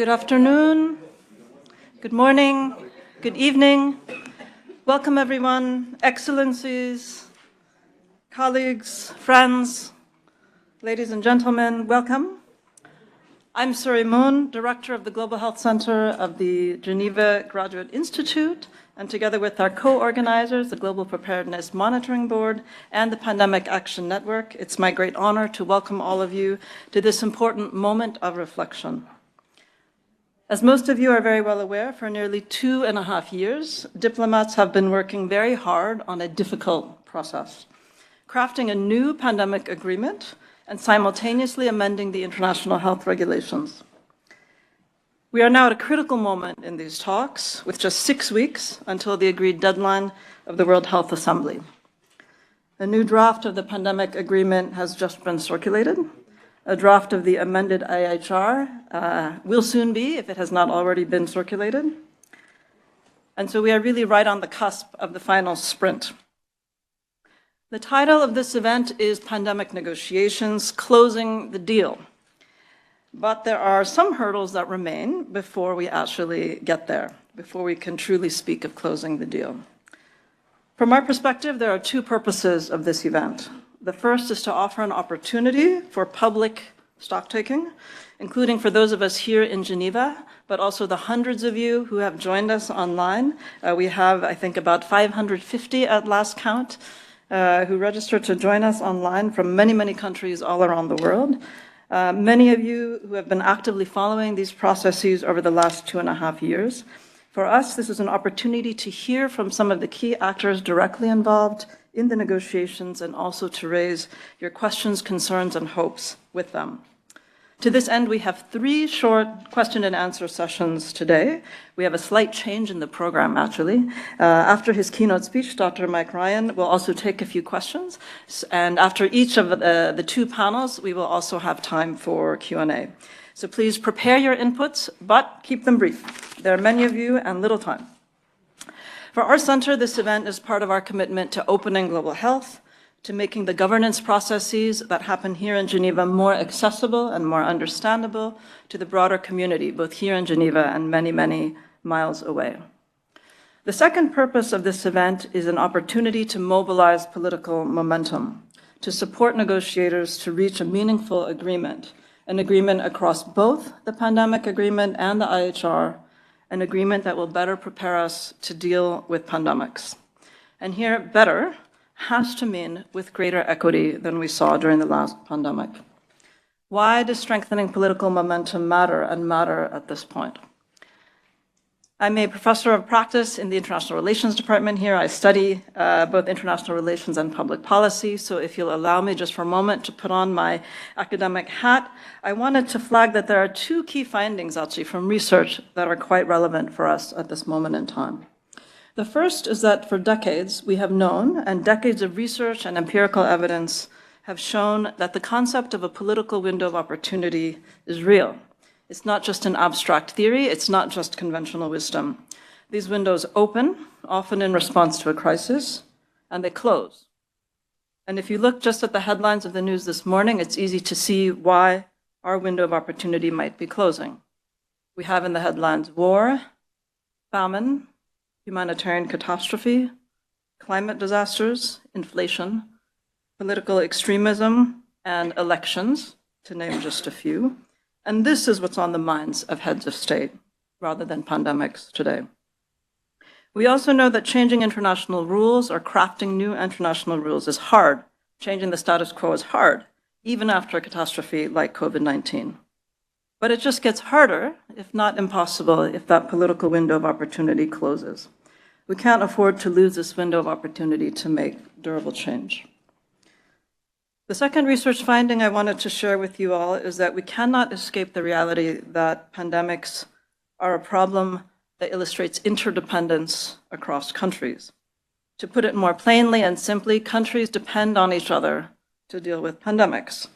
Good afternoon, good morning, good evening. Welcome everyone, excellencies, colleagues, friends, ladies and gentlemen, welcome. I'm Suri Moon, Director of the Global Health Center of the Geneva Graduate Institute, and together with our co-organizers, the Global Preparedness Monitoring Board and the Pandemic Action Network, it's my great honor to welcome all of you to this important moment of reflection. As most of you are very well aware, for nearly 2.5 years, diplomats have been working very hard on a difficult process, crafting a new pandemic agreement and simultaneously amending the international health regulations. We are now at a critical moment in these talks, with just 6 weeks until the agreed deadline of the World Health Assembly. A new draft of the pandemic agreement has just been circulated. A draft of the amended IHR will soon be, if it has not already been circulated. And so we are really right on the cusp of the final sprint. The title of this event is Pandemic Negotiations, Closing the Deal. But there are some hurdles that remain before we actually get there, before we can truly speak of closing the deal. From our perspective, there are two purposes of this event. The first is to offer an opportunity for public stock-taking, including for those of us here in Geneva, but also the hundreds of you who have joined us online. We have, I think, about 550 at last count who registered to join us online from many, many countries all around the world. Many of you who have been actively following these processes over the last 2.5 years. For us, this is an opportunity to hear from some of the key actors directly involved in the negotiations and also to raise your questions, concerns, and hopes with them. To this end, we have 3 short question and answer sessions today. We have a slight change in the program, actually. After his keynote speech, Dr. Mike Ryan will also take a few questions. And after each of the 2 panels, we will also have time for Q&A. So please prepare your inputs, but keep them brief. There are many of you and little time. For our center, this event is part of our commitment to opening global health, to making the governance processes that happen here in Geneva more accessible and more understandable to the broader community, both here in Geneva and many, many miles away. The second purpose of this event is an opportunity to mobilize political momentum, to support negotiators to reach a meaningful agreement, an agreement across both the pandemic agreement and the IHR, an agreement that will better prepare us to deal with pandemics. And here, better has to mean with greater equity than we saw during the last pandemic. Why does strengthening political momentum matter and matter at this point? I'm a professor of practice in the International Relations Department here. I study both international relations and public policy. So if you'll allow me just for a moment to put on my academic hat, I wanted to flag that there are 2 key findings actually from research that are quite relevant for us at this moment in time. The first is that for decades we have known, and decades of research and empirical evidence have shown that the concept of a political window of opportunity is real. It's not just an abstract theory, it's not just conventional wisdom. These windows open, often in response to a crisis, and they close. And if you look just at the headlines of the news this morning, it's easy to see why our window of opportunity might be closing. We have in the headlines war, famine, humanitarian catastrophe, climate disasters, inflation, political extremism, and elections, to name just a few. And this is what's on the minds of heads of state, rather than pandemics today. We also know that changing international rules or crafting new international rules is hard. Changing the status quo is hard, even after a catastrophe like COVID-19. But it just gets harder, if not impossible, if that political window of opportunity closes. We can't afford to lose this window of opportunity to make durable change. The second research finding I wanted to share with you all is that we cannot escape the reality that pandemics are a problem that illustrates interdependence across countries. To put it more plainly and simply, countries depend on each other to deal with pandemics.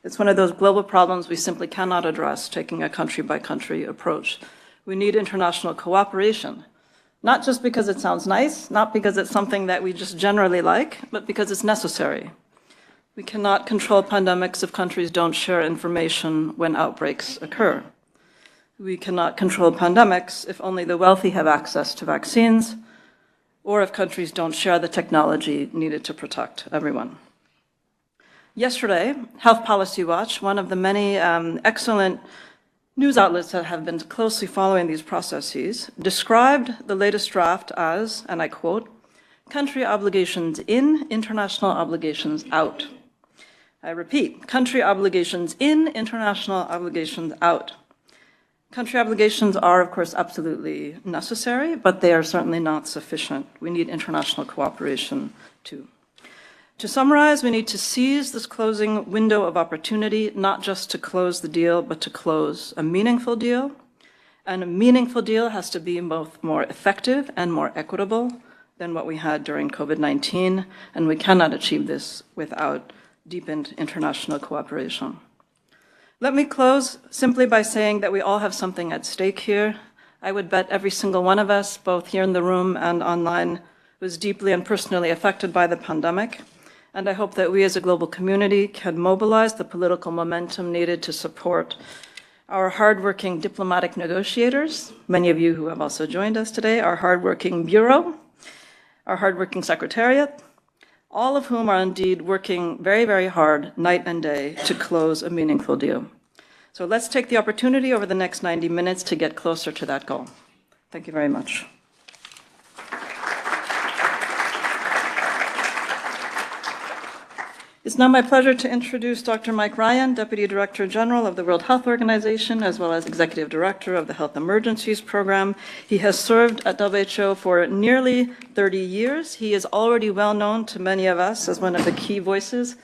It's one of those global problems we simply cannot address taking a country-by-country approach. We need international cooperation, not just because it sounds nice, not because it's something that we just generally like, but because it's necessary. We cannot control pandemics if countries don't share information when outbreaks occur. We cannot control pandemics if only the wealthy have access to vaccines, or if countries don't share the technology needed to protect everyone. Yesterday, Health Policy Watch, one of the many excellent news outlets that have been closely following these processes, described the latest draft as, and I quote, country obligations in, international obligations out. I repeat, country obligations in, international obligations out. Country obligations are, of course, absolutely necessary, but they are certainly not sufficient. We need international cooperation too. To summarize, we need to seize this closing window of opportunity, not just to close the deal, but to close a meaningful deal. And a meaningful deal has to be both more effective and more equitable than what we had during COVID-19, and we cannot achieve this without deepened international cooperation. Let me close simply by saying that we all have something at stake here. I would bet every single one of us, both here in the room and online, was deeply and personally affected by the pandemic. And I hope that we as a global community can mobilize the political momentum needed to support our hardworking diplomatic negotiators, many of you who have also joined us today, our hardworking bureau, our hardworking secretariat, all of whom are indeed working very, very hard night and day to close a meaningful deal. So let's take the opportunity over the next 90 minutes to get closer to that goal. Thank you very much. It's now my pleasure to introduce Dr. Mike Ryan, Deputy Director General of the World Health Organization, as well as Executive Director of the Health Emergencies Program. He has served at WHO for nearly 30 years. He is already well known to many of us as one of the key voices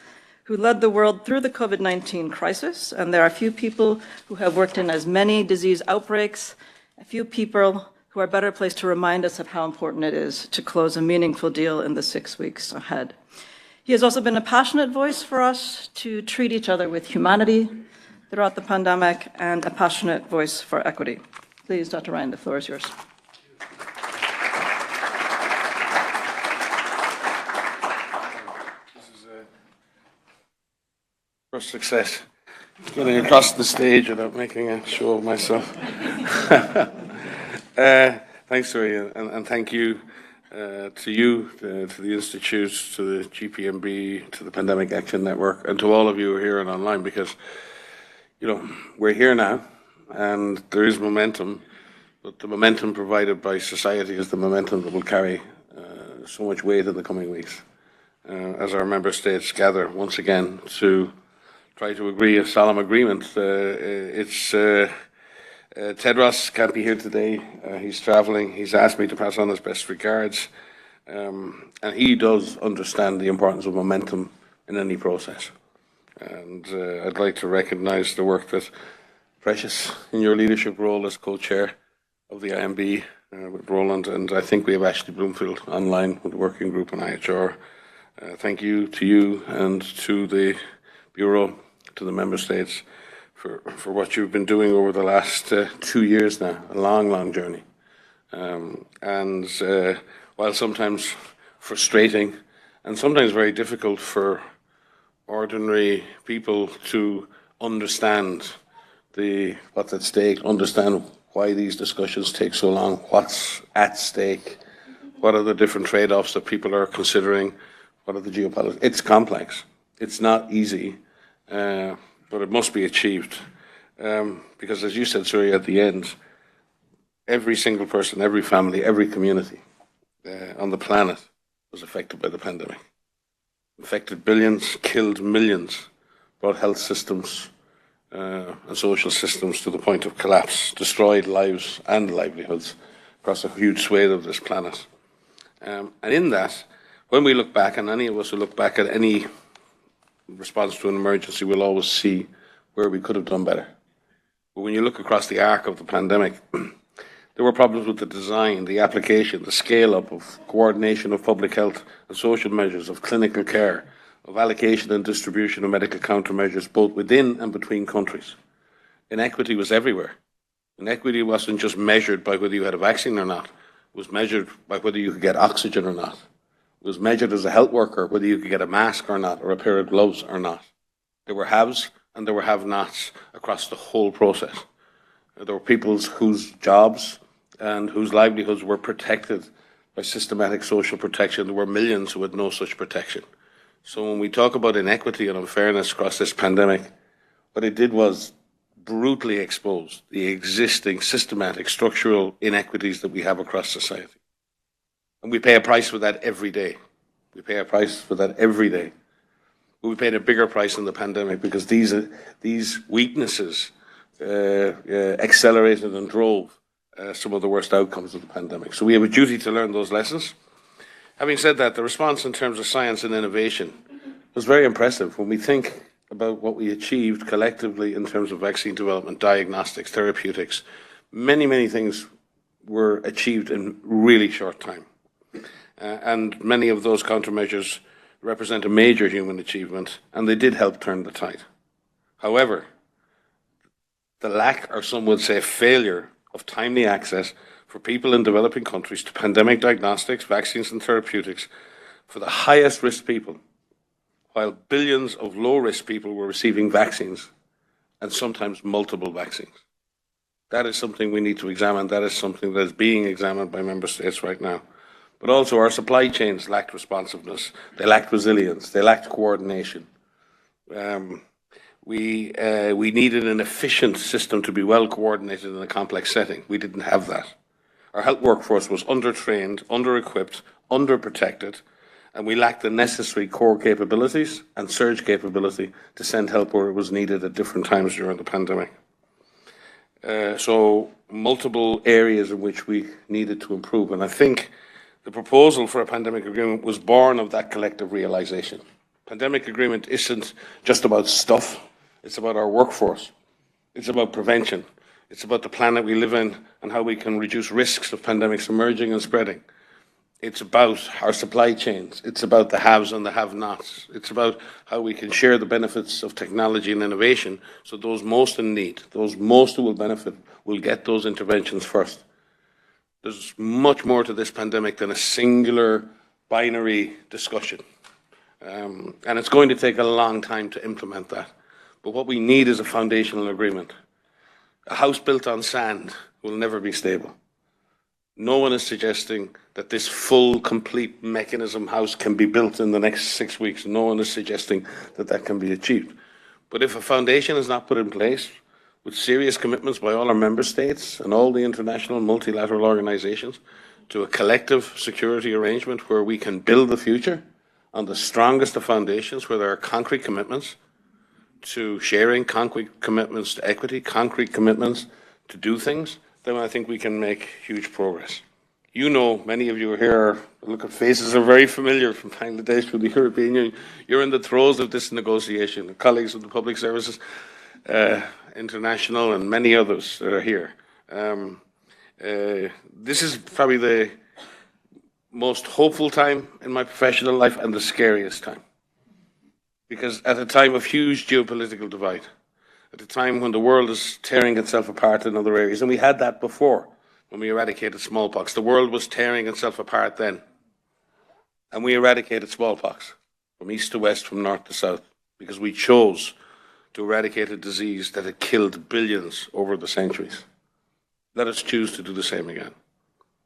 who led the world through the COVID-19 crisis. And there are few people who have worked in as many disease outbreaks, a few people who are better placed to remind us of how important it is to close a meaningful deal in the 6 weeks ahead. He has also been a passionate voice for us to treat each other with humanity throughout the pandemic, and a passionate voice for equity. Please, Dr. Ryan, the floor is yours. This is a first success, getting across the stage without making a show of myself. Thanks, Surya, and thank you. To you, to the Institute, to the GPMB, to the Pandemic Action Network, and to all of you who are here and online, because, you know, we're here now, and there is momentum, but the momentum provided by society is the momentum that will carry so much weight in the coming weeks, as our member states gather once again to try to agree a solemn agreement. Tedros can't be here today. He's traveling. He's asked me to pass on his best regards. And he does understand the importance of momentum in any process. And I'd like to recognize the work that Precious, in your leadership role as co-chair of the IMB with Roland, and I think we have Ashley Bloomfield online with the working group on IHR. Thank you to you and to the Bureau, to the member states, for what you've been doing over the last 2 years now, a long, long journey. While sometimes frustrating and sometimes very difficult for ordinary people to understand what's at stake, understand why these discussions take so long, what's at stake, what are the different trade-offs that people are considering, what are the geopolitics. It's complex. It's not easy. But it must be achieved. Because as you said, Surya, at the end, every single person, every family, every community on the planet was affected by the pandemic. Affected billions, killed millions, brought health systems and social systems to the point of collapse, destroyed lives and livelihoods across a huge swathe of this planet. And in that, when we look back, and any of us who look back at any response to an emergency, we'll always see where we could have done better. But when you look across the arc of the pandemic, there were problems with the design, the application, the scale-up of coordination of public health and social measures, of clinical care, of allocation and distribution of medical countermeasures, both within and between countries. Inequity was everywhere. Inequity wasn't just measured by whether you had a vaccine or not. It was measured by whether you could get oxygen or not. It was measured as a health worker, whether you could get a mask or not, or a pair of gloves or not. There were haves and there were have-nots across the whole process. There were people whose jobs and whose livelihoods were protected by systematic social protection. There were millions who had no such protection. So when we talk about inequity and unfairness across this pandemic, what it did was brutally expose the existing systematic structural inequities that we have across society. And we pay a price for that every day. We pay a price for that every day. But we paid a bigger price in the pandemic because these weaknesses accelerated and drove some of the worst outcomes of the pandemic. So we have a duty to learn those lessons. Having said that, the response in terms of science and innovation was very impressive when we think about what we achieved collectively in terms of vaccine development, diagnostics, therapeutics. Many things were achieved in really short time. And many of those countermeasures represent a major human achievement, and they did help turn the tide. However, the lack, or some would say failure, of timely access for people in developing countries to pandemic diagnostics, vaccines and therapeutics for the highest risk people, while billions of low-risk people were receiving vaccines and sometimes multiple vaccines. That is something we need to examine. That is something that is being examined by member states right now. But also our supply chains lacked responsiveness. They lacked resilience. They lacked coordination. We needed an efficient system to be well coordinated in a complex setting. We didn't have that. Our health workforce was under-trained, under-equipped, under-protected, and we lacked the necessary core capabilities and surge capability to send help where it was needed at different times during the pandemic. So multiple areas in which we needed to improve. And I think the proposal for a pandemic agreement was born of that collective realization. Pandemic agreement isn't just about stuff. It's about our workforce. It's about prevention. It's about the planet we live in and how we can reduce risks of pandemics emerging and spreading. It's about our supply chains. It's about the haves and the have-nots. It's about how we can share the benefits of technology and innovation so those most in need, those most who will benefit, will get those interventions first. There's much more to this pandemic than a singular binary discussion. And it's going to take a long time to implement that. But what we need is a foundational agreement. A house built on sand will never be stable. No one is suggesting that this full, complete mechanism house can be built in the next 6 weeks. No one is suggesting that that can be achieved. But if a foundation is not put in place with serious commitments by all our member states and all the international multilateral organizations to a collective security arrangement where we can build the future on the strongest of foundations, where there are concrete commitments to sharing, concrete commitments to equity, concrete commitments to do things, then I think we can make huge progress. You know, many of you are here, look at faces are very familiar from Bangladesh, from the European Union. You're in the throes of this negotiation. The colleagues of the Public Services International and many others that are here. This is probably the most hopeful time in my professional life and the scariest time. Because at a time of huge geopolitical divide, at a time when the world is tearing itself apart in other areas, and we had that before when we eradicated smallpox. The world was tearing itself apart then. And we eradicated smallpox from east to west, from north to south, because we chose to eradicate a disease that had killed billions over the centuries. Let us choose to do the same again.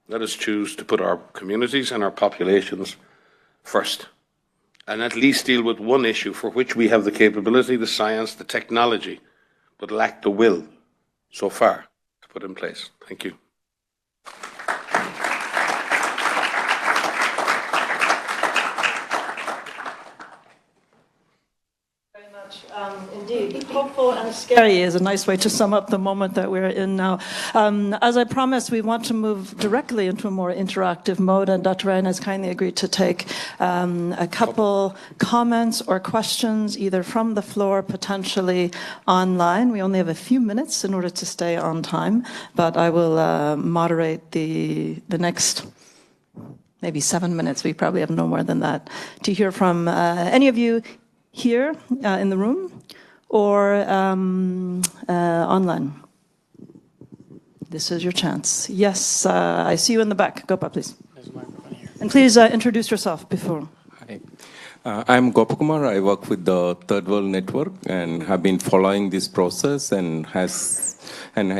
Let us choose to put our communities and our populations first, and at least deal with one issue for which we have the capability, the science, the technology, but lack the will so far to put in place. Thank you. Indeed, hopeful and scary is a nice way to sum up the moment that we're in now. As I promised, we want to move directly into a more interactive mode, and Dr. Ryan has kindly agreed to take a couple comments or questions, either from the floor, potentially online. We only have a few minutes in order to stay on time, but I will moderate the next maybe 7 minutes. We probably have no more than that to hear from any of you here in the room or online. This is your chance. Yes, I see you in the back. Go up, please. There's a microphone here. And please introduce yourself before. Hi. I'm Gopakumar. I work with the Third World Network and have been following this process and I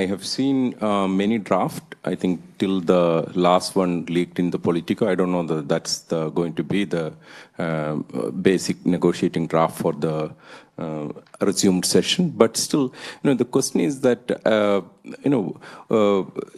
have seen many drafts. I think till the last one leaked in the Politico. I don't know that that's going to be the basic negotiating draft for the resumed session. But still, the question is that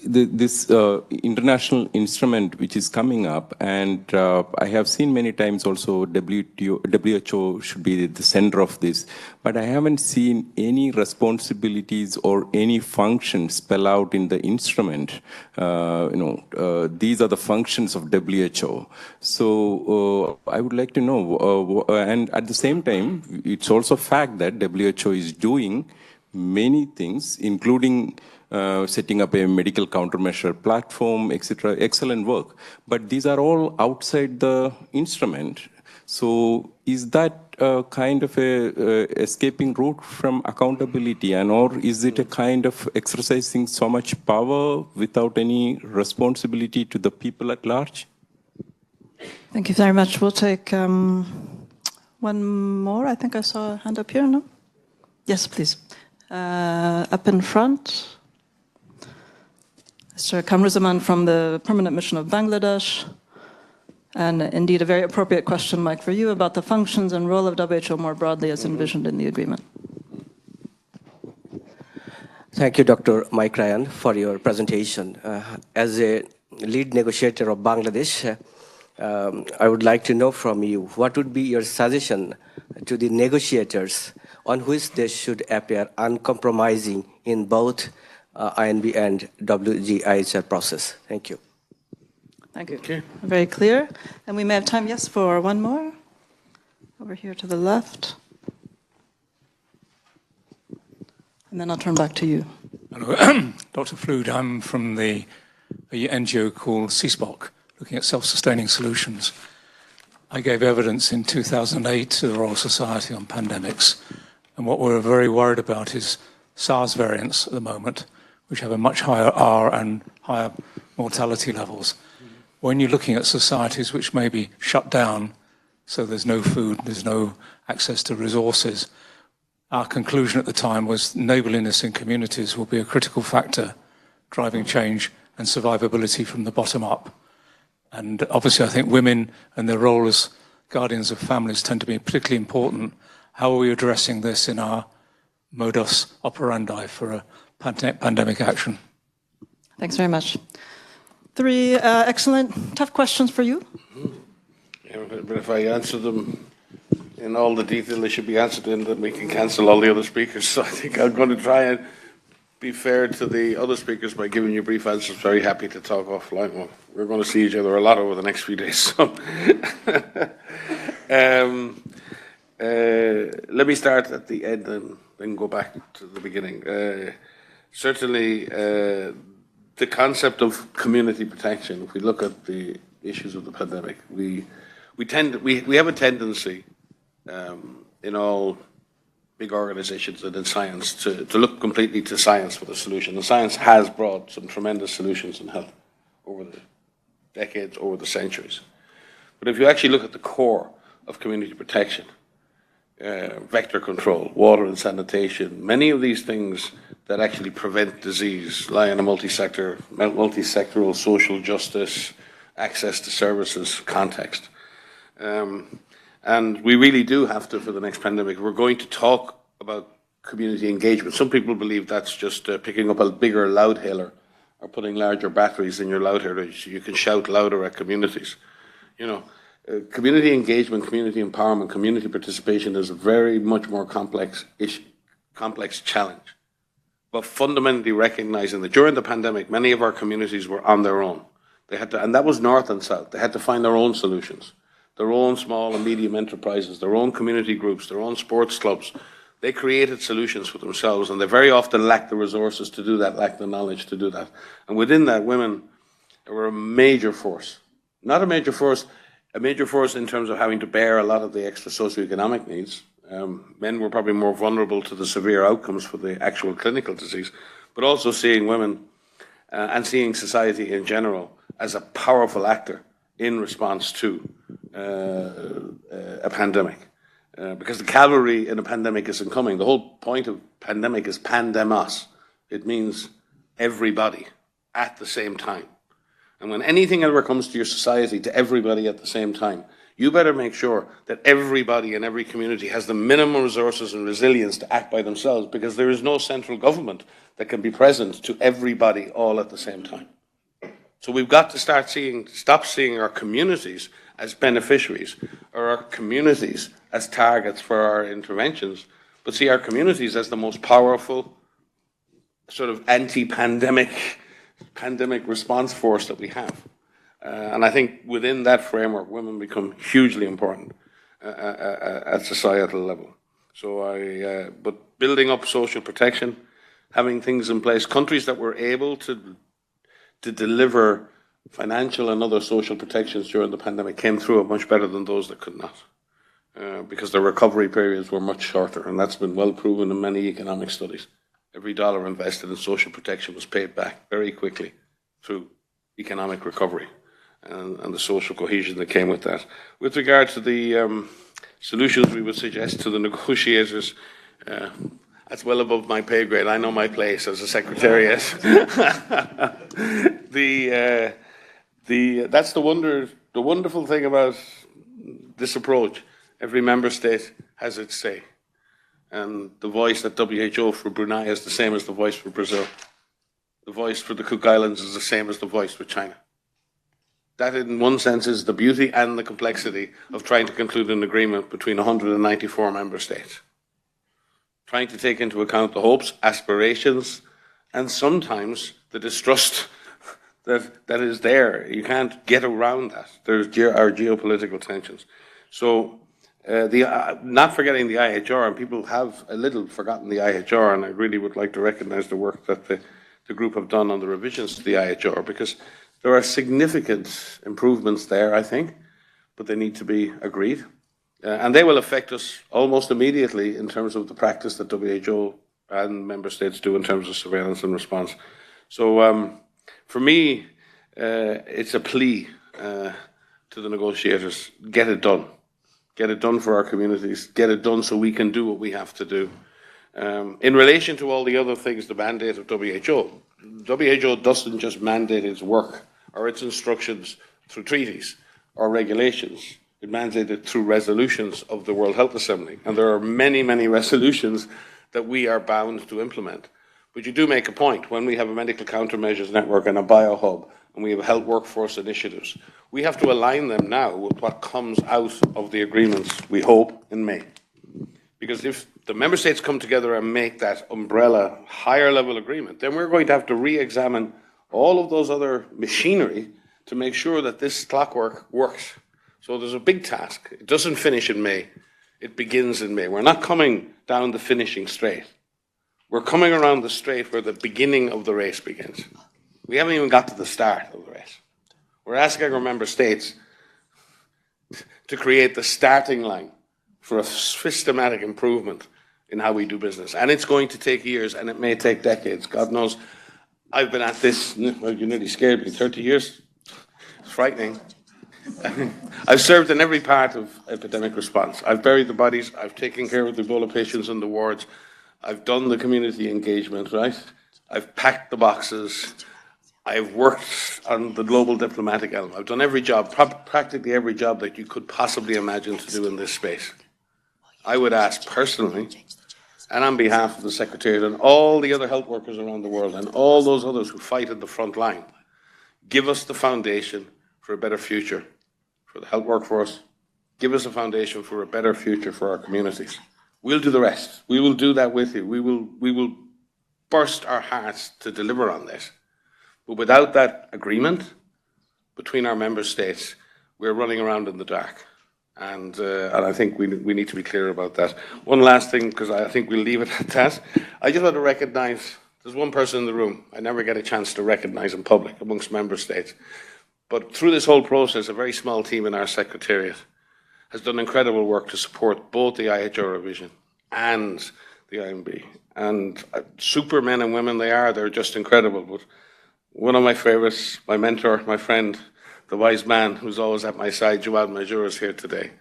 this international instrument which is coming up, and I have seen many times also WHO should be the center of this, but I haven't seen any responsibilities or any functions spell out in the instrument. These are the functions of WHO. So I would like to know, and at the same time, it's also a fact that WHO is doing many things, including setting up a medical countermeasure platform, etc. Excellent work. But these are all outside the instrument. So is that kind of a escaping route from accountability, or is it a kind of exercising so much power without any responsibility to the people at large? Thank you very much. We'll take one more. I think I saw a hand up here, no? Yes, please. Up in front. Mr. Kamruzaman from the Permanent Mission of Bangladesh. And indeed, a very appropriate question, Mike, for you about the functions and role of WHO more broadly as envisioned in the agreement. Thank you, Dr. Mike Ryan, for your presentation. As a lead negotiator of Bangladesh, I would like to know from you, what would be your suggestion to the negotiators on which they should appear uncompromising in both INB and WGIHR process? Thank you. Thank you. Okay. Very clear. And we may have time, yes, for one more. Over here to the left. And then I'll turn back to you. Hello, Dr. Flood. I'm from the NGO called CSPOC, looking at self-sustaining solutions. I gave evidence in 2008 to the Royal Society on pandemics. And what we're very worried about is SARS variants at the moment, which have a much higher R and higher mortality levels. When you're looking at societies which may be shut down, so there's no food, there's no access to resources, our conclusion at the time was neighbourliness in communities will be a critical factor driving change and survivability from the bottom up. And obviously I think women and their role as guardians of families tend to be particularly important. How are we addressing this in our modus operandi for a pandemic action? Thanks very much. Three excellent, tough questions for you. Yeah, but if I answer them in all the detail they should be answered in, then we can cancel all the other speakers. So I think I'm going to try and be fair to the other speakers by giving you brief answers. Very happy to talk offline. Well, we're going to see each other a lot over the next few days. So let me start at the end and then go back to the beginning. Certainly, the concept of community protection, if we look at the issues of the pandemic, we have a tendency in all big organizations and in science to look completely to science for the solution. And science has brought some tremendous solutions in health over the decades, over the centuries. But if you actually look at the core of community protection, vector control, water and sanitation, many of these things that actually prevent disease lie in a multi-sectoral social justice, access to services context. And we really do have to, for the next pandemic, we're going to talk about community engagement. Some people believe that's just picking up a bigger loudhailer or putting larger batteries in your loudhailer so you can shout louder at communities. You know, community engagement, community empowerment, community participation is a very much more complex challenge. But fundamentally recognizing that during the pandemic, many of our communities were on their own. They had to, and that was North and South. They had to find their own solutions, their own small and medium enterprises, their own community groups, their own sports clubs. They created solutions for themselves, and they very often lacked the resources to do that, lacked the knowledge to do that. And within that, women were a major force. Not a major force in terms of having to bear a lot of the extra socioeconomic needs. Men were probably more vulnerable to the severe outcomes for the actual clinical disease, but also seeing women and seeing society in general as a powerful actor in response to a pandemic. Because the cavalry in a pandemic isn't coming. The whole point of pandemic is pandemos. It means everybody at the same time. And when anything ever comes to your society, to everybody at the same time, you better make sure that everybody in every community has the minimum resources and resilience to act by themselves, because there is no central government that can be present to everybody all at the same time. So we've got to stop seeing our communities as beneficiaries or our communities as targets for our interventions, but see our communities as the most powerful sort of anti-pandemic response force that we have. And I think within that framework, women become hugely important at societal level. So but building up social protection, having things in place, countries that were able to deliver financial and other social protections during the pandemic came through it much better than those that could not, because the recovery periods were much shorter, and that's been well proven in many economic studies. Every dollar invested in social protection was paid back very quickly through economic recovery and the social cohesion that came with that. With regard to the solutions we would suggest to the negotiators, that's well above my pay grade. I know my place as a secretariat. That's the wonderful thing about this approach. Every member state has its say. And the voice at WHO for Brunei is the same as the voice for Brazil. The voice for the Cook Islands is the same as the voice for China. That, in one sense, is the beauty and the complexity of trying to conclude an agreement between 194 member states. Trying to take into account the hopes, aspirations, and sometimes the distrust that is there. You can't get around that. There's our geopolitical tensions. So, not forgetting the IHR, and people have a little forgotten the IHR, and I really would like to recognize the work that the group have done on the revisions to the IHR, because there are significant improvements there, I think, but they need to be agreed. And they will affect us almost immediately in terms of the practice that WHO and member states do in terms of surveillance and response. So for me, it's a plea to the negotiators: get it done. Get it done for our communities. Get it done so we can do what we have to do. In relation to all the other things, the mandate of WHO doesn't just mandate its work or its instructions through treaties or regulations. It mandated through resolutions of the World Health Assembly. And there are many, many resolutions that we are bound to implement. But you do make a point. When we have a medical countermeasures network and a biohub, and we have health workforce initiatives, we have to align them now with what comes out of the agreements, we hope, in May. Because if the member states come together and make that umbrella higher level agreement, then we're going to have to re-examine all of those other machinery to make sure that this clockwork works. So there's a big task. It doesn't finish in May. It begins in May. We're not coming down the finishing straight. We're coming around the straight where the beginning of the race begins. We haven't even got to the start of the race. We're asking our member states to create the starting line for a systematic improvement in how we do business. And it's going to take years, and it may take decades. God knows, I've been at this, well, you nearly scared me, 30 years. It's frightening. I've served in every part of epidemic response. I've buried the bodies, I've taken care of the Ebola patients in the wards, I've done the community engagement, right? I've packed the boxes, I've worked on the global diplomatic element. I've done every job, practically every job that you could possibly imagine to do in this space. I would ask personally, and on behalf of the Secretariat and all the other health workers around the world and all those others who fight at the front line, give us the foundation for a better future for the health workforce. Give us a foundation for a better future for our communities. We'll do the rest. We will do that with you. We will burst our hearts to deliver on this. But without that agreement between our member states, we're running around in the dark. And I think we need to be clear about that. One last thing, because I think we'll leave it at that. I just want to recognize, there's one person in the room I never get a chance to recognize in public amongst member states. But through this whole process, a very small team in our Secretariat has done incredible work to support both the IHR revision and the IMB. And super men and women they are, they're just incredible. But one of my favorites, my mentor, my friend, the wise man who's always at my side, Jawad Majur, is here today.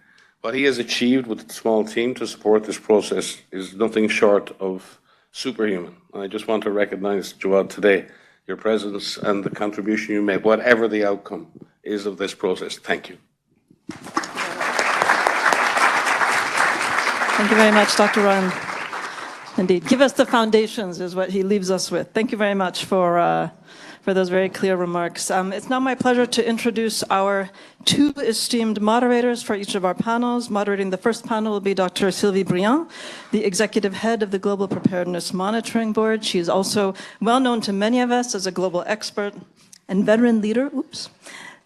What he has achieved with a small team to support this process is nothing short of superhuman. And I just want to recognize, Jawad, today, your presence and the contribution you make, whatever the outcome is of this process. Thank you. Thank you very much, Dr. Ryan. Indeed. Give us the foundations is what he leaves us with. Thank you very much for those very clear remarks. It's now my pleasure to introduce our two esteemed moderators for each of our panels. Moderating the first panel will be Dr. Sylvie Briand, the executive head of the Global Preparedness Monitoring Board. She is also well known to many of us as a global expert and veteran leader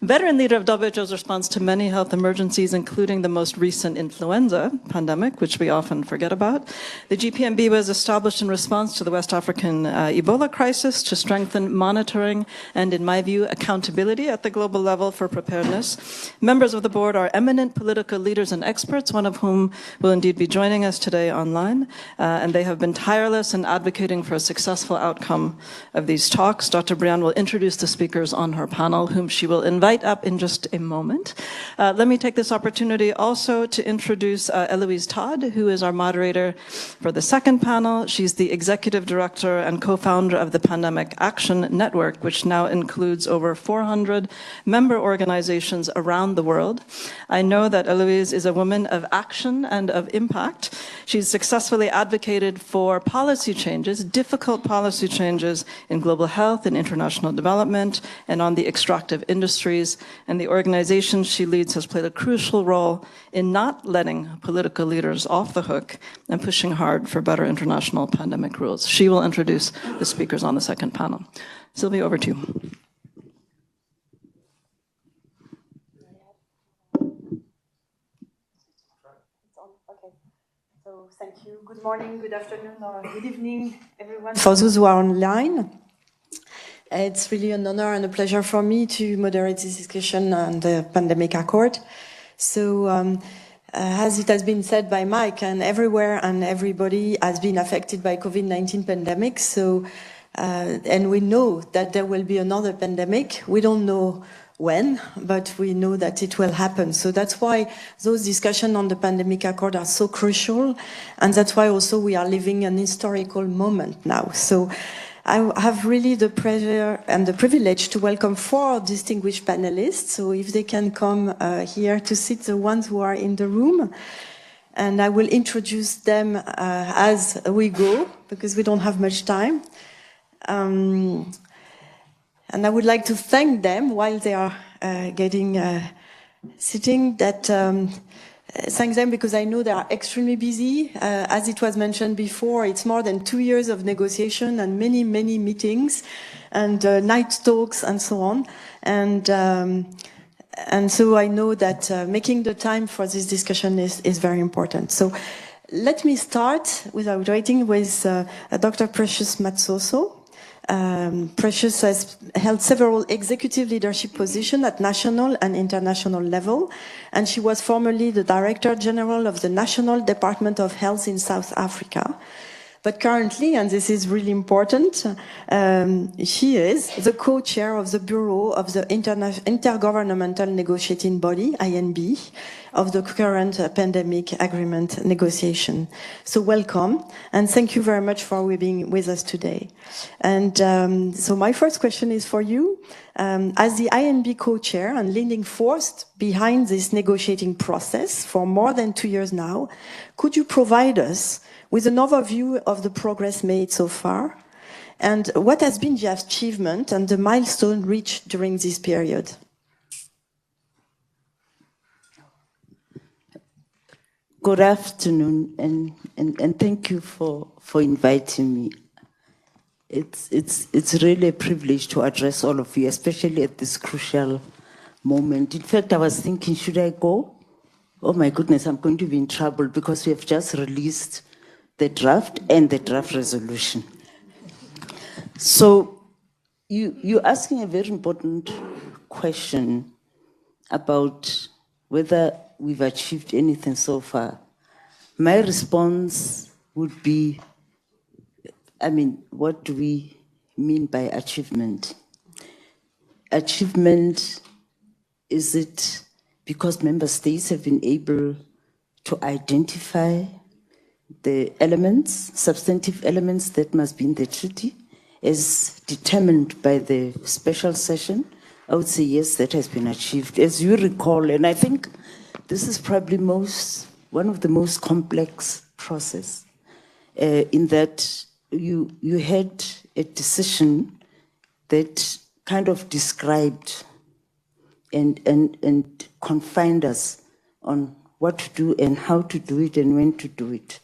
of WHO's response to many health emergencies, including the most recent influenza pandemic, which we often forget about. The GPMB was established in response to the West African Ebola crisis to strengthen monitoring and, in my view, accountability at the global level for preparedness. Members of the board are eminent political leaders and experts, one of whom will indeed be joining us today online, and they have been tireless in advocating for a successful outcome of these talks. Dr. Briand will introduce the speakers on her panel, whom she will invite up in just a moment. Let me take this opportunity also to introduce Eloise Todd, who is our moderator for the second panel. She's the executive director and co-founder of the Pandemic Action Network, which now includes over 400 member organizations around the world. I know that Eloise is a woman of action and of impact. She's successfully advocated for policy changes, difficult policy changes in global health and international development and on the extractive industries. And the organization she leads has played a crucial role in not letting political leaders off the hook and pushing hard for better international pandemic rules. She will introduce the speakers on the second panel. Sylvie, over to you. So thank you. Good morning, good afternoon, or good evening, everyone. For those who are online, it's really an honor and a pleasure for me to moderate this discussion on the pandemic accord. So, as it has been said by Mike, and everywhere and everybody has been affected by COVID-19 pandemic. So, and we know that there will be another pandemic. We don't know when, but we know that it will happen. So that's why those discussions on the pandemic accord are so crucial. And that's why also we are living an historical moment now. So I have really the pleasure and the privilege to welcome 4 distinguished panelists. So if they can come here to sit, the ones who are in the room. And I will introduce them as we go, because we don't have much time. And I would like to thank them while they are sitting, thank them because I know they are extremely busy. As it was mentioned before, it's more than 2 years of negotiation and many, many meetings and night talks and so on. And so I know that making the time for this discussion is very important. So let me start without waiting with Dr. Precious Matsoso. Precious has held several executive leadership positions at national and international level, and she was formerly the Director General of the National Department of Health in South Africa. But currently, and this is really important, she is the co-chair of the Bureau of the Intergovernmental Negotiating Body, INB, of the current pandemic agreement negotiation. So welcome, and thank you very much for being with us today. And so my first question is for you. As the INB co-chair and leading force behind this negotiating process for more than 2 years now, could you provide us with an overview of the progress made so far, and what has been the achievement and the milestone reached during this period? Good afternoon, and thank you for inviting me. It's really a privilege to address all of you, especially at this crucial moment. In fact, I was thinking, should I go? Oh my goodness, I'm going to be in trouble because we have just released the draft and the draft resolution. So you're asking a very important question about whether we've achieved anything so far. My response would be, what do we mean by achievement? Achievement is it because member states have been able to identify the elements, substantive elements that must be in the treaty as determined by the special session? I would say yes, that has been achieved. As you recall, and I think this is probably one of the most complex process in that you had a decision that kind of described and confined us on what to do and how to do it and when to do it.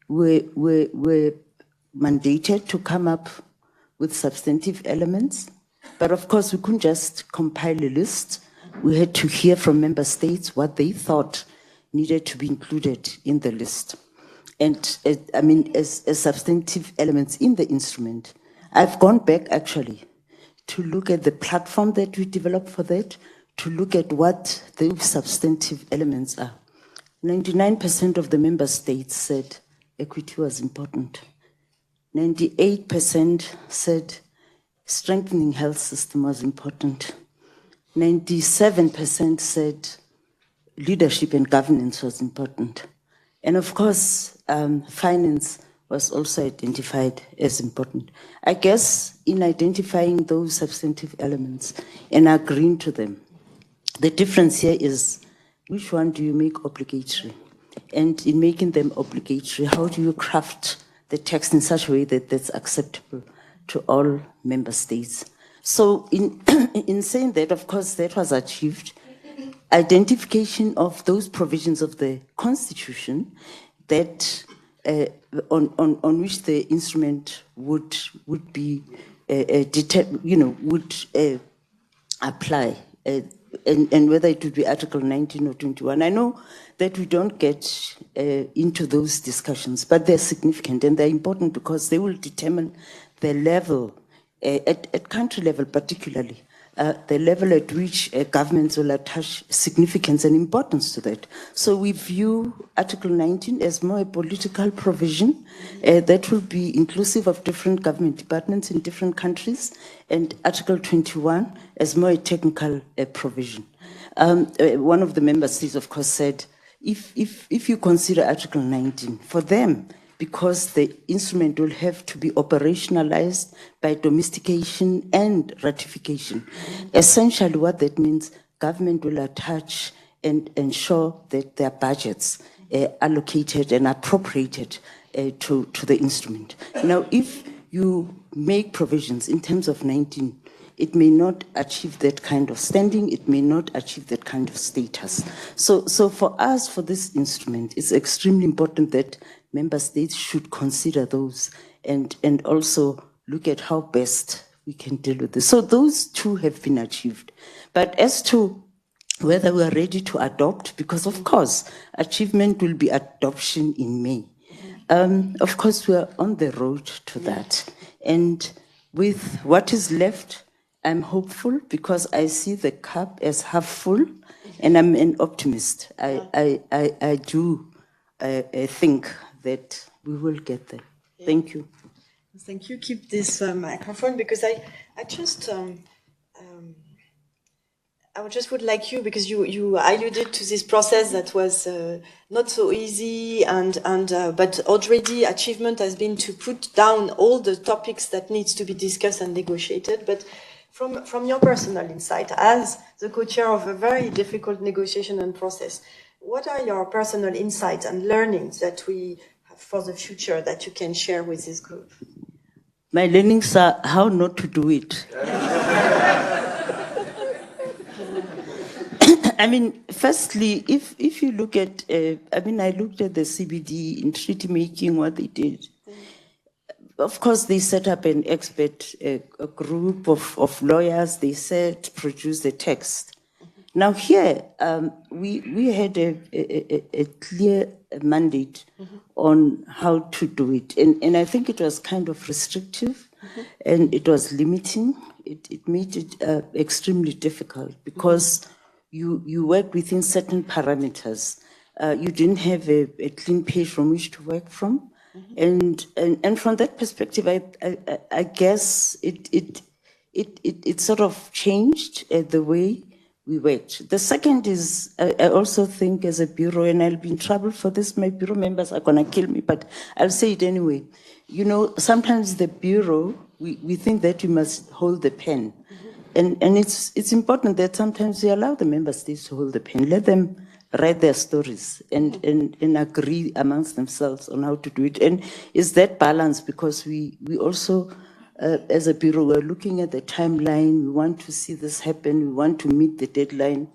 We're mandated to come up with substantive elements, but of course we couldn't just compile a list. We had to hear from member states what they thought needed to be included in the list. And I mean, as substantive elements in the instrument, I've gone back actually to look at the platform that we developed for that, to look at what those substantive elements are. 99% of the member states said equity was important. 98% said strengthening health system was important. 97% said leadership and governance was important. And of course, finance was also identified as important. I guess in identifying those substantive elements and agreeing to them, the difference here is which one do you make obligatory? And in making them obligatory, how do you craft the text in such a way that that's acceptable to all member states? So in saying that, of course, that was achieved. Identification of those provisions of the Constitution that on which the instrument would be would apply, and whether it would be Article 19 or 21. I know that we don't get into those discussions, but they're significant and they're important because they will determine the level, at country level particularly, the level at which governments will attach significance and importance to that. So we view Article 19 as more a political provision that will be inclusive of different government departments in different countries, and Article 21 as more a technical provision. One of the member states, of course, said, if you consider Article 19, for them, because the instrument will have to be operationalized by domestication and ratification. Essentially what that means, government will attach and ensure that their budgets are allocated and appropriated to the instrument. Now, if you make provisions in terms of 19, it may not achieve that kind of standing, it may not achieve that kind of status. So for us, for this instrument, it's extremely important that member states should consider those and also look at how best we can deal with this. So those two have been achieved. But as to whether we are ready to adopt, because of course, achievement will be adoption in May. Of course, we are on the road to that. And with what is left, I'm hopeful because I see the cup as half full and I'm an optimist. I do think that we will get there. Thank you. Thank you. Keep this microphone because I just would like you, because you alluded to this process that was not so easy, but already achievement has been to put down all the topics that needs to be discussed and negotiated. But from your personal insight, as the co-chair of a very difficult negotiation and process, what are your personal insights and learnings that we have for the future that you can share with this group? My learnings are how not to do it. I mean, firstly, if you look at, I looked at the CBD in treaty making, what they did. Of course, they set up an expert a group of lawyers. They said, produce the text. Now here, we had a clear mandate on how to do it. And I think it was kind of restrictive and it was limiting. It made it extremely difficult because you work within certain parameters. You didn't have a clean page from which to work from. And from that perspective, I guess it sort of changed the way we worked. The second is, I also think as a bureau, and I'll be in trouble for this, my bureau members are gonna kill me, but I'll say it anyway. You know, sometimes the bureau, we think that we must hold the pen. And it's important that sometimes we allow the member states to hold the pen, let them write their stories and agree amongst themselves on how to do it. And it's that balance, because we also, as a bureau, we're looking at the timeline, we want to see this happen, we want to meet the deadline.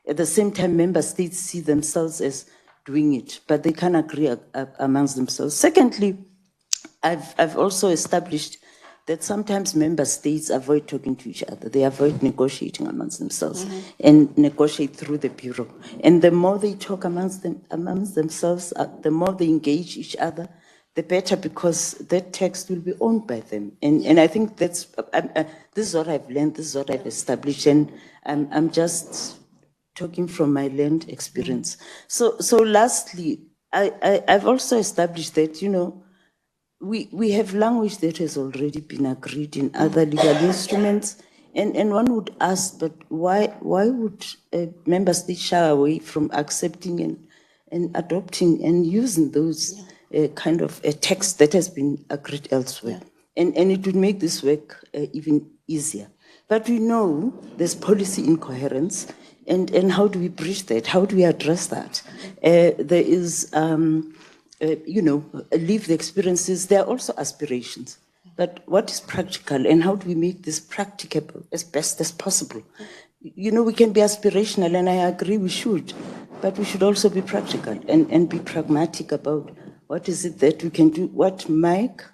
At the same time, member states see themselves as doing it, but they can't agree amongst themselves. Secondly, I've also established that sometimes member states avoid talking to each other. They avoid negotiating amongst themselves and negotiate through the bureau. And the more they talk amongst themselves, the more they engage each other, the better, because that text will be owned by them. And I think that's, this is what I've learned, this is what I've established, and I'm just talking from my learned experience. So lastly, I've also established that, you know, we have language that has already been agreed in other legal instruments, and one would ask, but why would a member state shy away from accepting and adopting and using those kind of a text that has been agreed elsewhere? And it would make this work even easier. But we know there's policy incoherence, and how do we bridge that? How do we address that? There is, you know, lived experiences. There are also aspirations. But what is practical, and how do we make this practicable as best as possible? You know, we can be aspirational, and I agree we should, but we should also be practical and be pragmatic about what is it that we can do, what Mike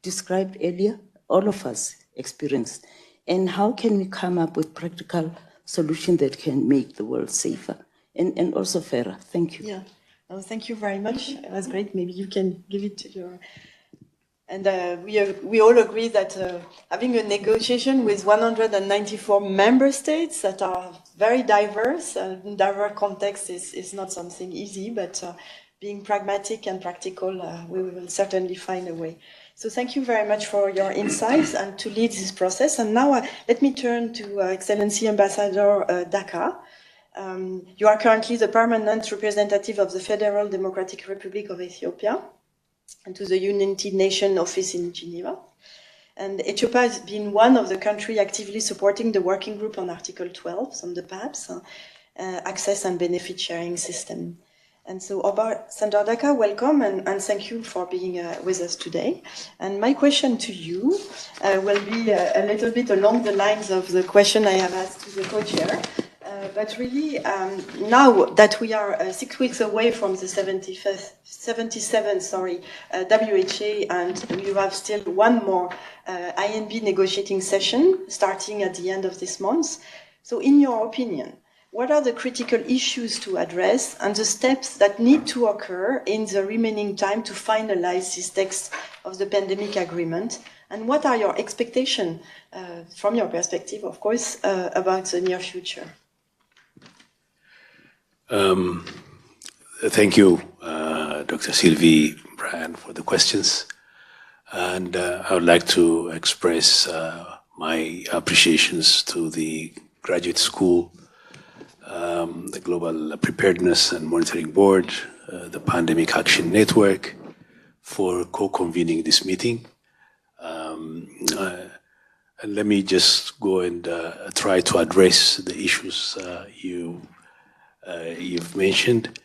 described earlier, all of us experienced, and how can we come up with practical solutions that can make the world safer and also fairer. Thank you. Yeah. Oh, thank you very much. It was great. Maybe you can give it to your... And we all agree that having a negotiation with 194 member states that are very diverse and diverse contexts is not something easy, but being pragmatic and practical, we will certainly find a way. So thank you very much for your insights and to lead this process. And now let me turn to Excellency Ambassador Daka. You are currently the permanent representative of the Federal Democratic Republic of Ethiopia and to the United Nations office in Geneva. And Ethiopia has been one of the countries actively supporting the working group on Article 12 on the PAPS, access and benefit sharing system. And so, Ambassador Daka, welcome and thank you for being with us today. And my question to you will be a little bit along the lines of the question I have asked to the co-chair. But really, now that we are 6 weeks away from the 77th WHA, and we have still one more INB negotiating session starting at the end of this month. So in your opinion, what are the critical issues to address and the steps that need to occur in the remaining time to finalize this text of the pandemic agreement? And what are your expectations, from your perspective, of course, about the near future? Thank you, Dr. Sylvie Brian, for the questions. And I would like to express my appreciations to the Graduate School, the Global Preparedness and Monitoring Board, the Pandemic Action Network, for co-convening this meeting. And let me just go and try to address the issues you've mentioned.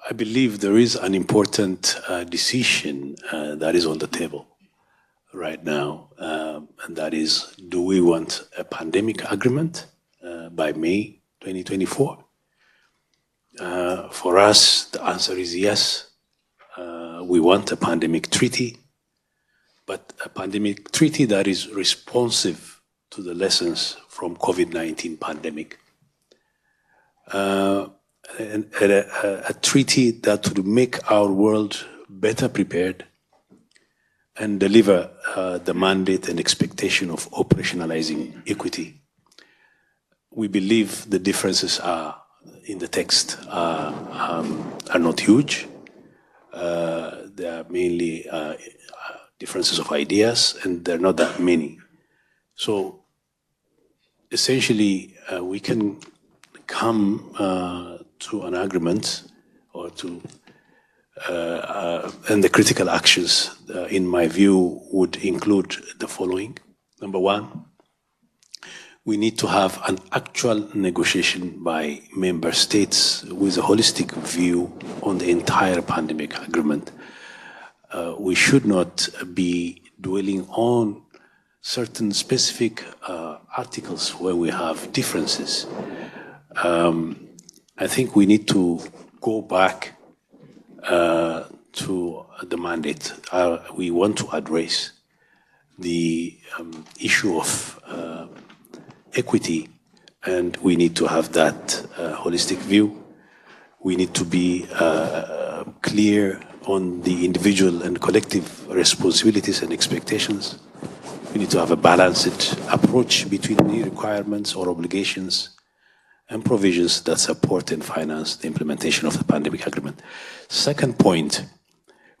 I believe there is an important decision that is on the table right now, and that is, do we want a pandemic agreement by May 2024? For us, the answer is yes. We want a pandemic treaty, but a pandemic treaty that is responsive to the lessons from COVID-19 pandemic. And a treaty that would make our world better prepared and deliver the mandate and expectation of operationalizing equity. We believe the differences are in the text are not huge. They are mainly differences of ideas, and they're not that many. So essentially, we can come to an agreement or to, and the critical actions, in my view, would include the following. Number one, we need to have an actual negotiation by member states with a holistic view on the entire pandemic agreement. We should not be dwelling on certain specific articles where we have differences. I think we need to go back to the mandate. We want to address the issue of equity, and we need to have that holistic view. We need to be clear on the individual and collective responsibilities and expectations. We need to have a balanced approach between the requirements or obligations and provisions that support and finance the implementation of the pandemic agreement. Second point,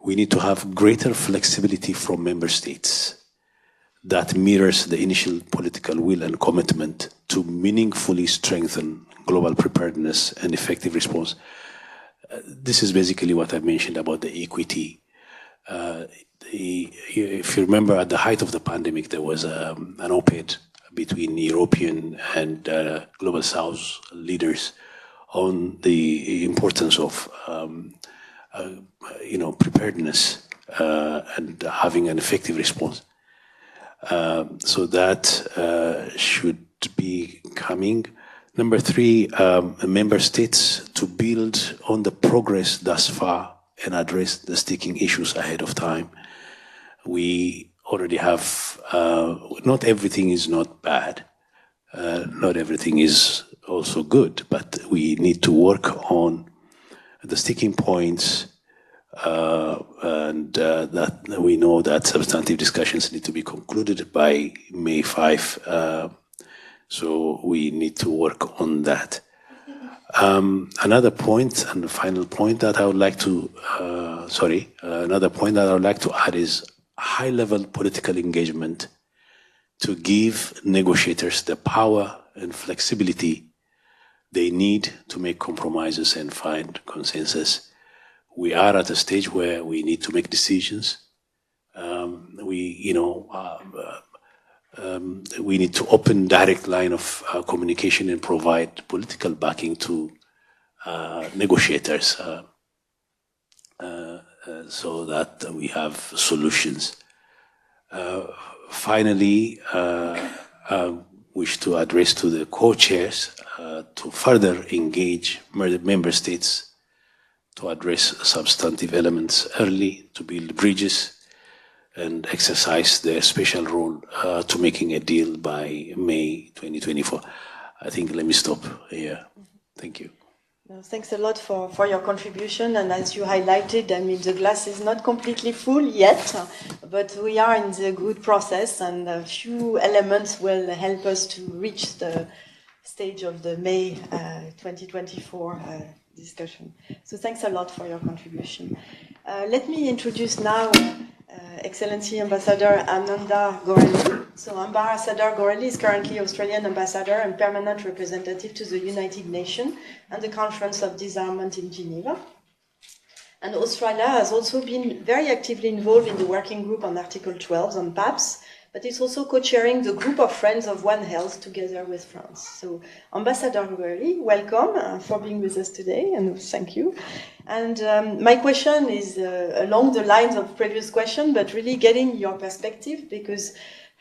we need to have greater flexibility from member states that mirrors the initial political will and commitment to meaningfully strengthen global preparedness and effective response. This is basically what I mentioned about the equity. If you remember, at the height of the pandemic, there was an op-ed between European and Global South leaders on the importance of preparedness and having an effective response. So that should be coming. Number three, member states to build on the progress thus far and address the sticking issues ahead of time. We already have, not everything is not bad, not everything is also good, but we need to work on the sticking points, and that we know that substantive discussions need to be concluded by May 5, so we need to work on that. Another point, and the final point that I would like to, another point that I would like to add is high-level political engagement to give negotiators the power and flexibility they need to make compromises and find consensus. We are at a stage where we need to make decisions. We need to open direct line of communication and provide political backing to negotiators so that we have solutions. Finally, I wish to address to the co-chairs to further engage member states to address substantive elements early, to build bridges, and exercise their special role to making a deal by May 2024. I think let me stop here. Thank you. No, thanks a lot for your contribution. And as you highlighted, I mean, the glass is not completely full yet, but we are in the good process, and a few elements will help us to reach the stage of the May 2024 discussion. So thanks a lot for your contribution. Let me introduce now Excellency Ambassador Ananda Goreli. So Ambassador Goreli is currently Australian Ambassador and Permanent Representative to the United Nations and the Conference of Disarmament in Geneva. And Australia has also been very actively involved in the working group on Article 12 on PAPS, but it's also co-chairing the group of Friends of One Health together with France. So Ambassador Goreli, welcome for being with us today, and thank you. And my question is along the lines of previous question, but really getting your perspective, because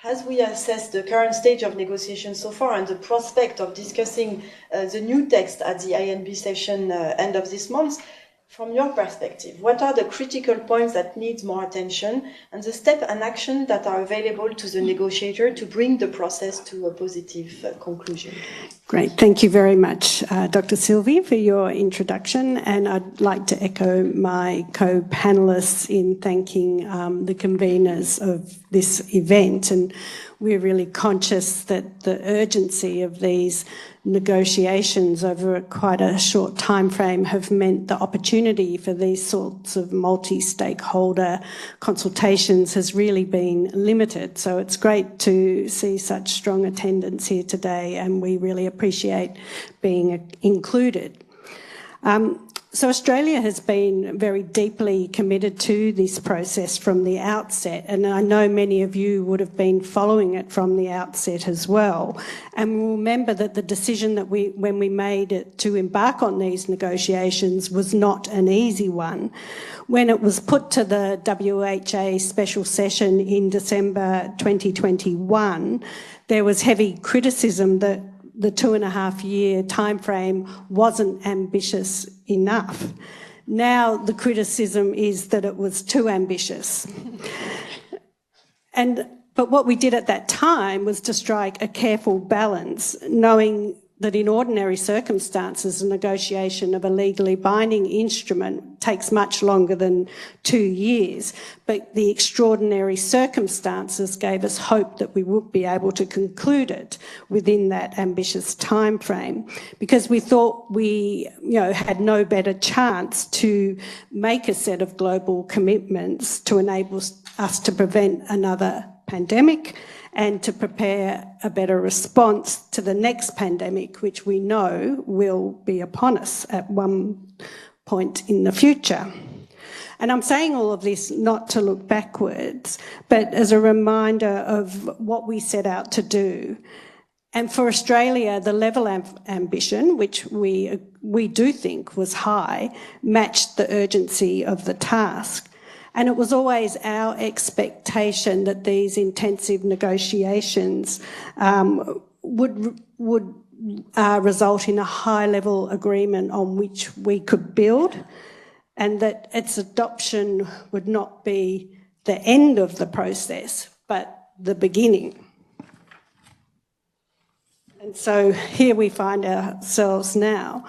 as we assess the current stage of negotiation so far and the prospect of discussing the new text at the INB session end of this month, from your perspective, what are the critical points that need more attention and the steps and action that are available to the negotiator to bring the process to a positive conclusion? Great. Thank you very much, Dr. Sylvie, for your introduction. And I'd like to echo my co-panelists in thanking the conveners of this event. And we're really conscious that the urgency of these negotiations over quite a short time frame have meant the opportunity for these sorts of multi-stakeholder consultations has really been limited. So it's great to see such strong attendance here today, and we really appreciate being included. So Australia has been very deeply committed to this process from the outset, and I know many of you would have been following it from the outset as well. And we'll remember that the decision that when we made it to embark on these negotiations was not an easy one. When it was put to the WHA special session in December 2021, there was heavy criticism that the 2.5-year timeframe wasn't ambitious enough. Now the criticism is that it was too ambitious. But what we did at that time was to strike a careful balance, knowing that in ordinary circumstances, the negotiation of a legally binding instrument takes much longer than 2 years. But the extraordinary circumstances gave us hope that we would be able to conclude it within that ambitious time frame, because we thought we had no better chance to make a set of global commitments to enable us to prevent another pandemic and to prepare a better response to the next pandemic, which we know will be upon us at one point in the future. And I'm saying all of this not to look backwards, but as a reminder of what we set out to do. And for Australia, the level of ambition, which we do think was high, matched the urgency of the task. And it was always our expectation that these intensive negotiations would result in a high-level agreement on which we could build, and that its adoption would not be the end of the process, but the beginning. And so here we find ourselves now.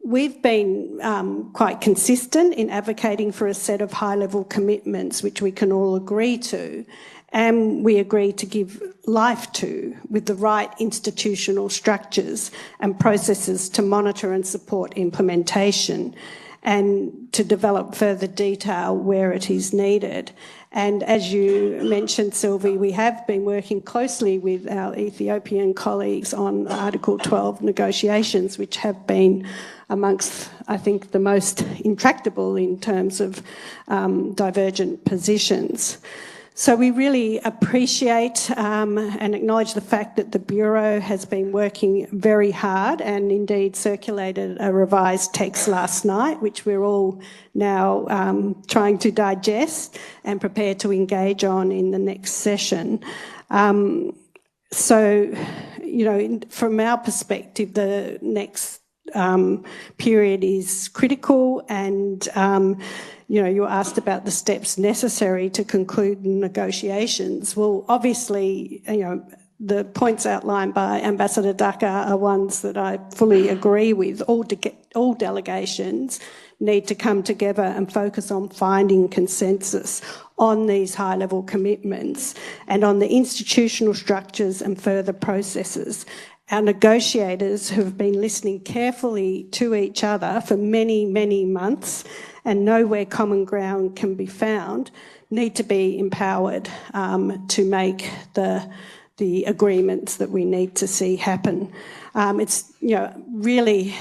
We've been quite consistent in advocating for a set of high-level commitments which we can all agree to, and we agree to give life to with the right institutional structures and processes to monitor and support implementation, and to develop further detail where it is needed. And as you mentioned, Sylvie, we have been working closely with our Ethiopian colleagues on Article 12 negotiations, which have been amongst, I think, the most intractable in terms of divergent positions. So we really appreciate and acknowledge the fact that the Bureau has been working very hard and indeed circulated a revised text last night, which we're all now trying to digest and prepare to engage on in the next session. So, from our perspective, the next period is critical, and you asked about the steps necessary to conclude negotiations. Well, obviously, the points outlined by Ambassador Dhaka are ones that I fully agree with. All delegations need to come together and focus on finding consensus on these high-level commitments and on the institutional structures and further processes. Our negotiators who have been listening carefully to each other for many, many months and know where common ground can be found need to be empowered to make the agreements that we need to see happen. It's really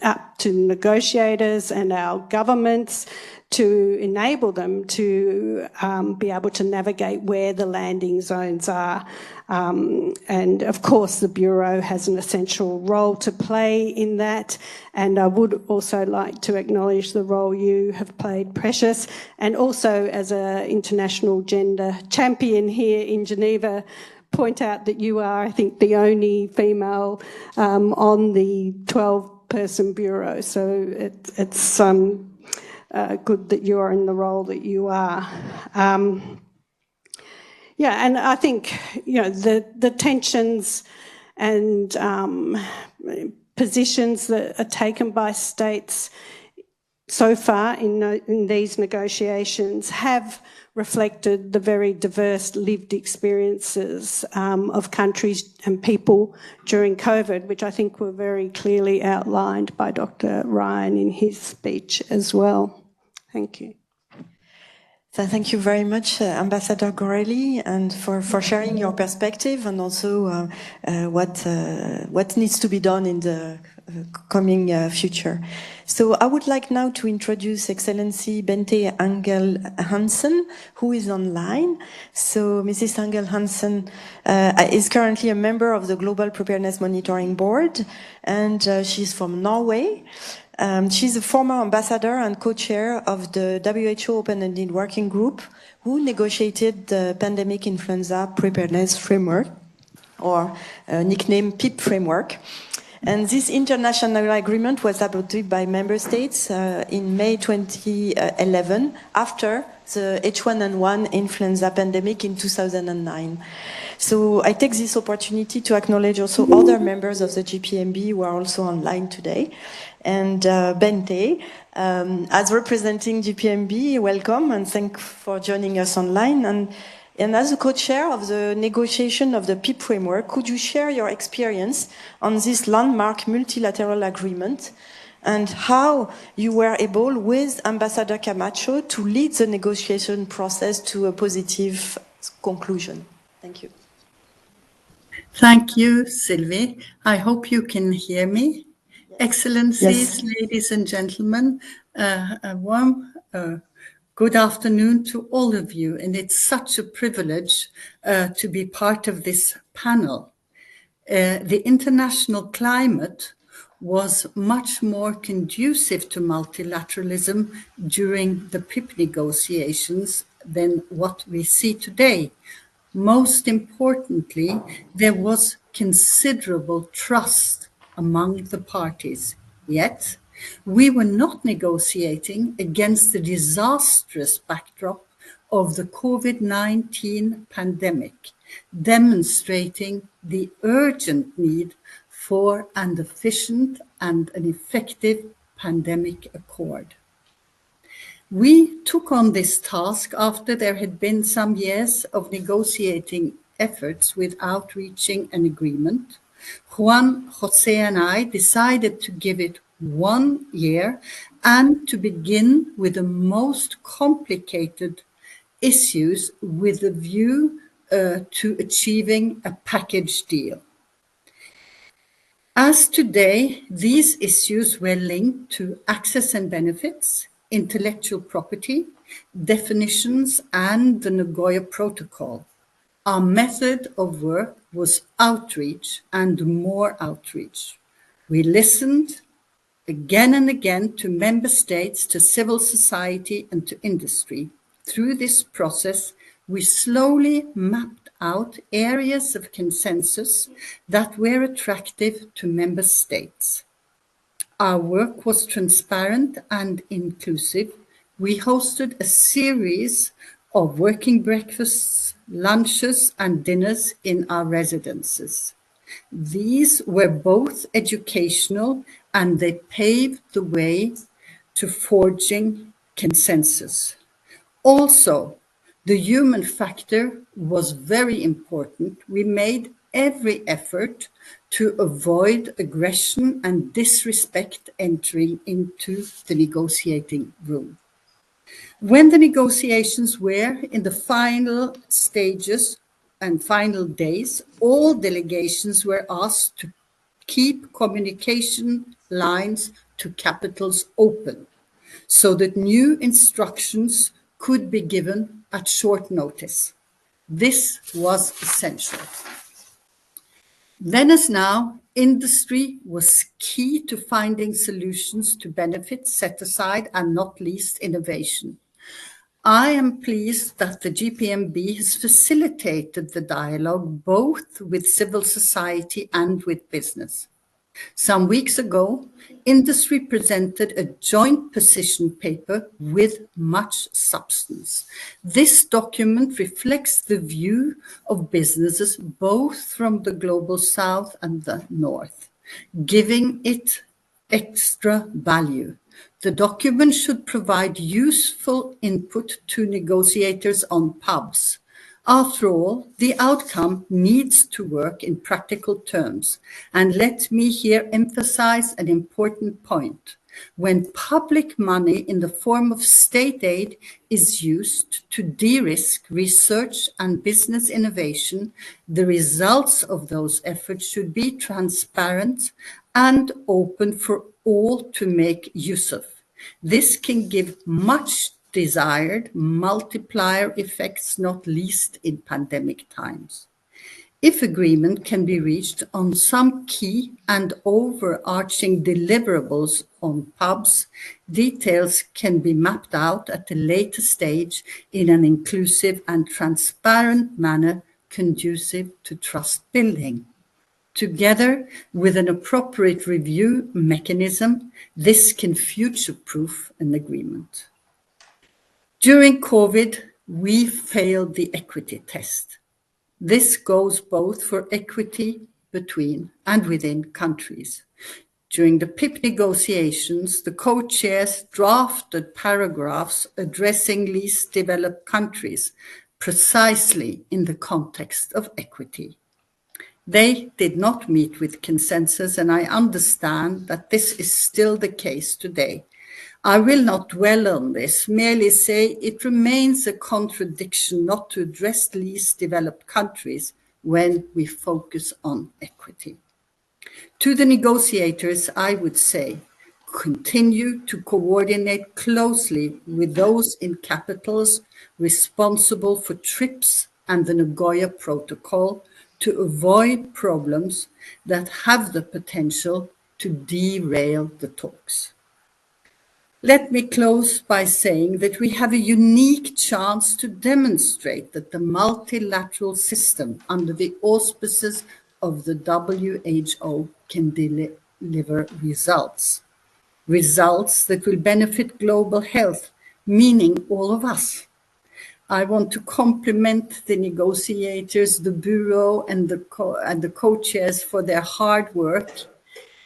up to negotiators and our governments to enable them to be able to navigate where the landing zones are. And of course, the Bureau has an essential role to play in that. And I would also like to acknowledge the role you have played, Precious, and also as an international gender champion here in Geneva, point out that you are, I think, the only female on the 12-person Bureau. So it's good that you are in the role that you are. And I think, the tensions and positions that are taken by states so far in these negotiations have reflected the very diverse lived experiences of countries and people during COVID, which I think were very clearly outlined by Dr. Ryan in his speech as well. Thank you. So thank you very much, Ambassador Gorelli, and for sharing your perspective and also what needs to be done in the coming future. So I would like now to introduce Excellency Bente Angel Hansen, who is online. So Mrs. Angel Hansen is currently a member of the Global Preparedness Monitoring Board, and she's from Norway. She's a former ambassador and co-chair of the WHO Open-Ended Working Group, who negotiated the Pandemic Influenza Preparedness Framework, or nicknamed PIP Framework. And this international agreement was adopted by member states in May 2011, after the H1N1 influenza pandemic in 2009. So I take this opportunity to acknowledge also other members of the GPMB who are also online today. And Bente, as representing GPMB, welcome and thank for joining us online. And as a co-chair of the negotiation of the PIP framework, could you share your experience on this landmark multilateral agreement and how you were able, with Ambassador Camacho, to lead the negotiation process to a positive conclusion? Thank you. Thank you, Sylvie. I hope you can hear me. Excellencies, Yes. ladies and gentlemen, a warm good afternoon to all of you, and it's such a privilege to be part of this panel. The international climate was much more conducive to multilateralism during the PIP negotiations than what we see today. Most importantly, there was considerable trust among the parties. Yet, we were not negotiating against the disastrous backdrop of the COVID-19 pandemic, demonstrating the urgent need for an efficient and an effective pandemic accord. We took on this task after there had been some years of negotiating efforts without reaching an agreement. Juan Jose and I decided to give it 1 year and to begin with the most complicated issues with a view to achieving a package deal. As today, these issues were linked to access and benefits, intellectual property, definitions, and the Nagoya Protocol. Our method of work was outreach and more outreach. We listened again and again to member states, to civil society, and to industry. Through this process, we slowly mapped out areas of consensus that were attractive to member states. Our work was transparent and inclusive. We hosted a series of working breakfasts, lunches, and dinners in our residences. These were both educational and they paved the way to forging consensus. Also, the human factor was very important. We made every effort to avoid aggression and disrespect entering into the negotiating room. When the negotiations were in the final stages and final days, all delegations were asked to keep communication lines to capitals open so that new instructions could be given at short notice. This was essential. Then as now, industry was key to finding solutions to benefits set aside and not least innovation. I am pleased that the GPMB has facilitated the dialogue both with civil society and with business. Some weeks ago, industry presented a joint position paper with much substance. This document reflects the view of businesses both from the global south and the north, giving it extra value. The document should provide useful input to negotiators on pubs. After all, the outcome needs to work in practical terms. And let me here emphasize an important point. When public money in the form of state aid is used to de-risk research and business innovation, the results of those efforts should be transparent and open for all to make use of. This can give much desired multiplier effects, not least in pandemic times. If agreement can be reached on some key and overarching deliverables on pubs, details can be mapped out at a later stage in an inclusive and transparent manner conducive to trust building. Together with an appropriate review mechanism, this can future-proof an agreement. During COVID, we failed the equity test. This goes both for equity between and within countries. During the PIP negotiations, the co-chairs drafted paragraphs addressing least developed countries, precisely in the context of equity. They did not meet with consensus, and I understand that this is still the case today. I will not dwell on this, merely say it remains a contradiction not to address least developed countries when we focus on equity. To the negotiators, I would say, continue to coordinate closely with those in capitals responsible for TRIPS and the Nagoya Protocol to avoid problems that have the potential to derail the talks. Let me close by saying that we have a unique chance to demonstrate that the multilateral system under the auspices of the WHO can deliver results. Results that will benefit global health, meaning all of us. I want to compliment the negotiators, the Bureau, and the co-chairs for their hard work,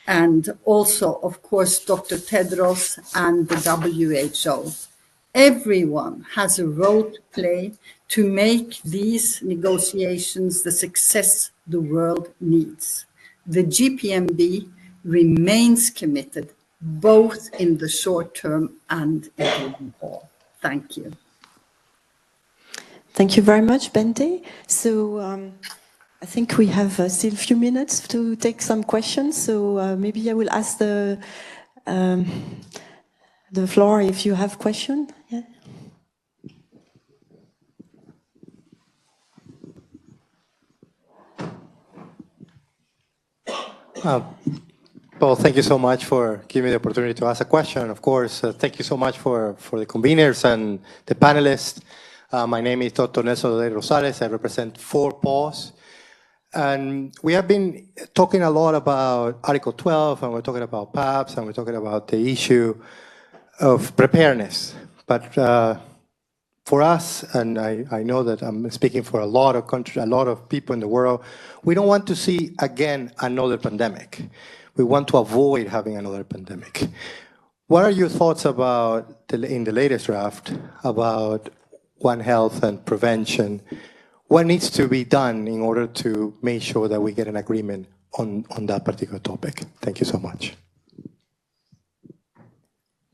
and also, of course, Dr. Tedros and the WHO. Everyone has a role to play to make these negotiations the success the world needs. The GPMB remains committed, both in the short term and in the long haul. Thank you. Thank you very much, Bente. So I think we have still a few minutes to take some questions. So maybe I will ask the floor if you have questions. Yeah. Well, thank you so much for giving me the opportunity to ask a question. Of course, thank you so much for the conveners and the panelists. My name is Dr. Nelson de Rosales. I represent 4PAWS. And we have been talking a lot about Article 12, and we're talking about PAPs, and we're talking about the issue of preparedness. But for us, and I know that I'm speaking for a lot of countries, a lot of people in the world, we don't want to see again another pandemic. We want to avoid having another pandemic. What are your thoughts about, in the latest draft, about One Health and prevention? What needs to be done in order to make sure that we get an agreement on that particular topic? Thank you so much.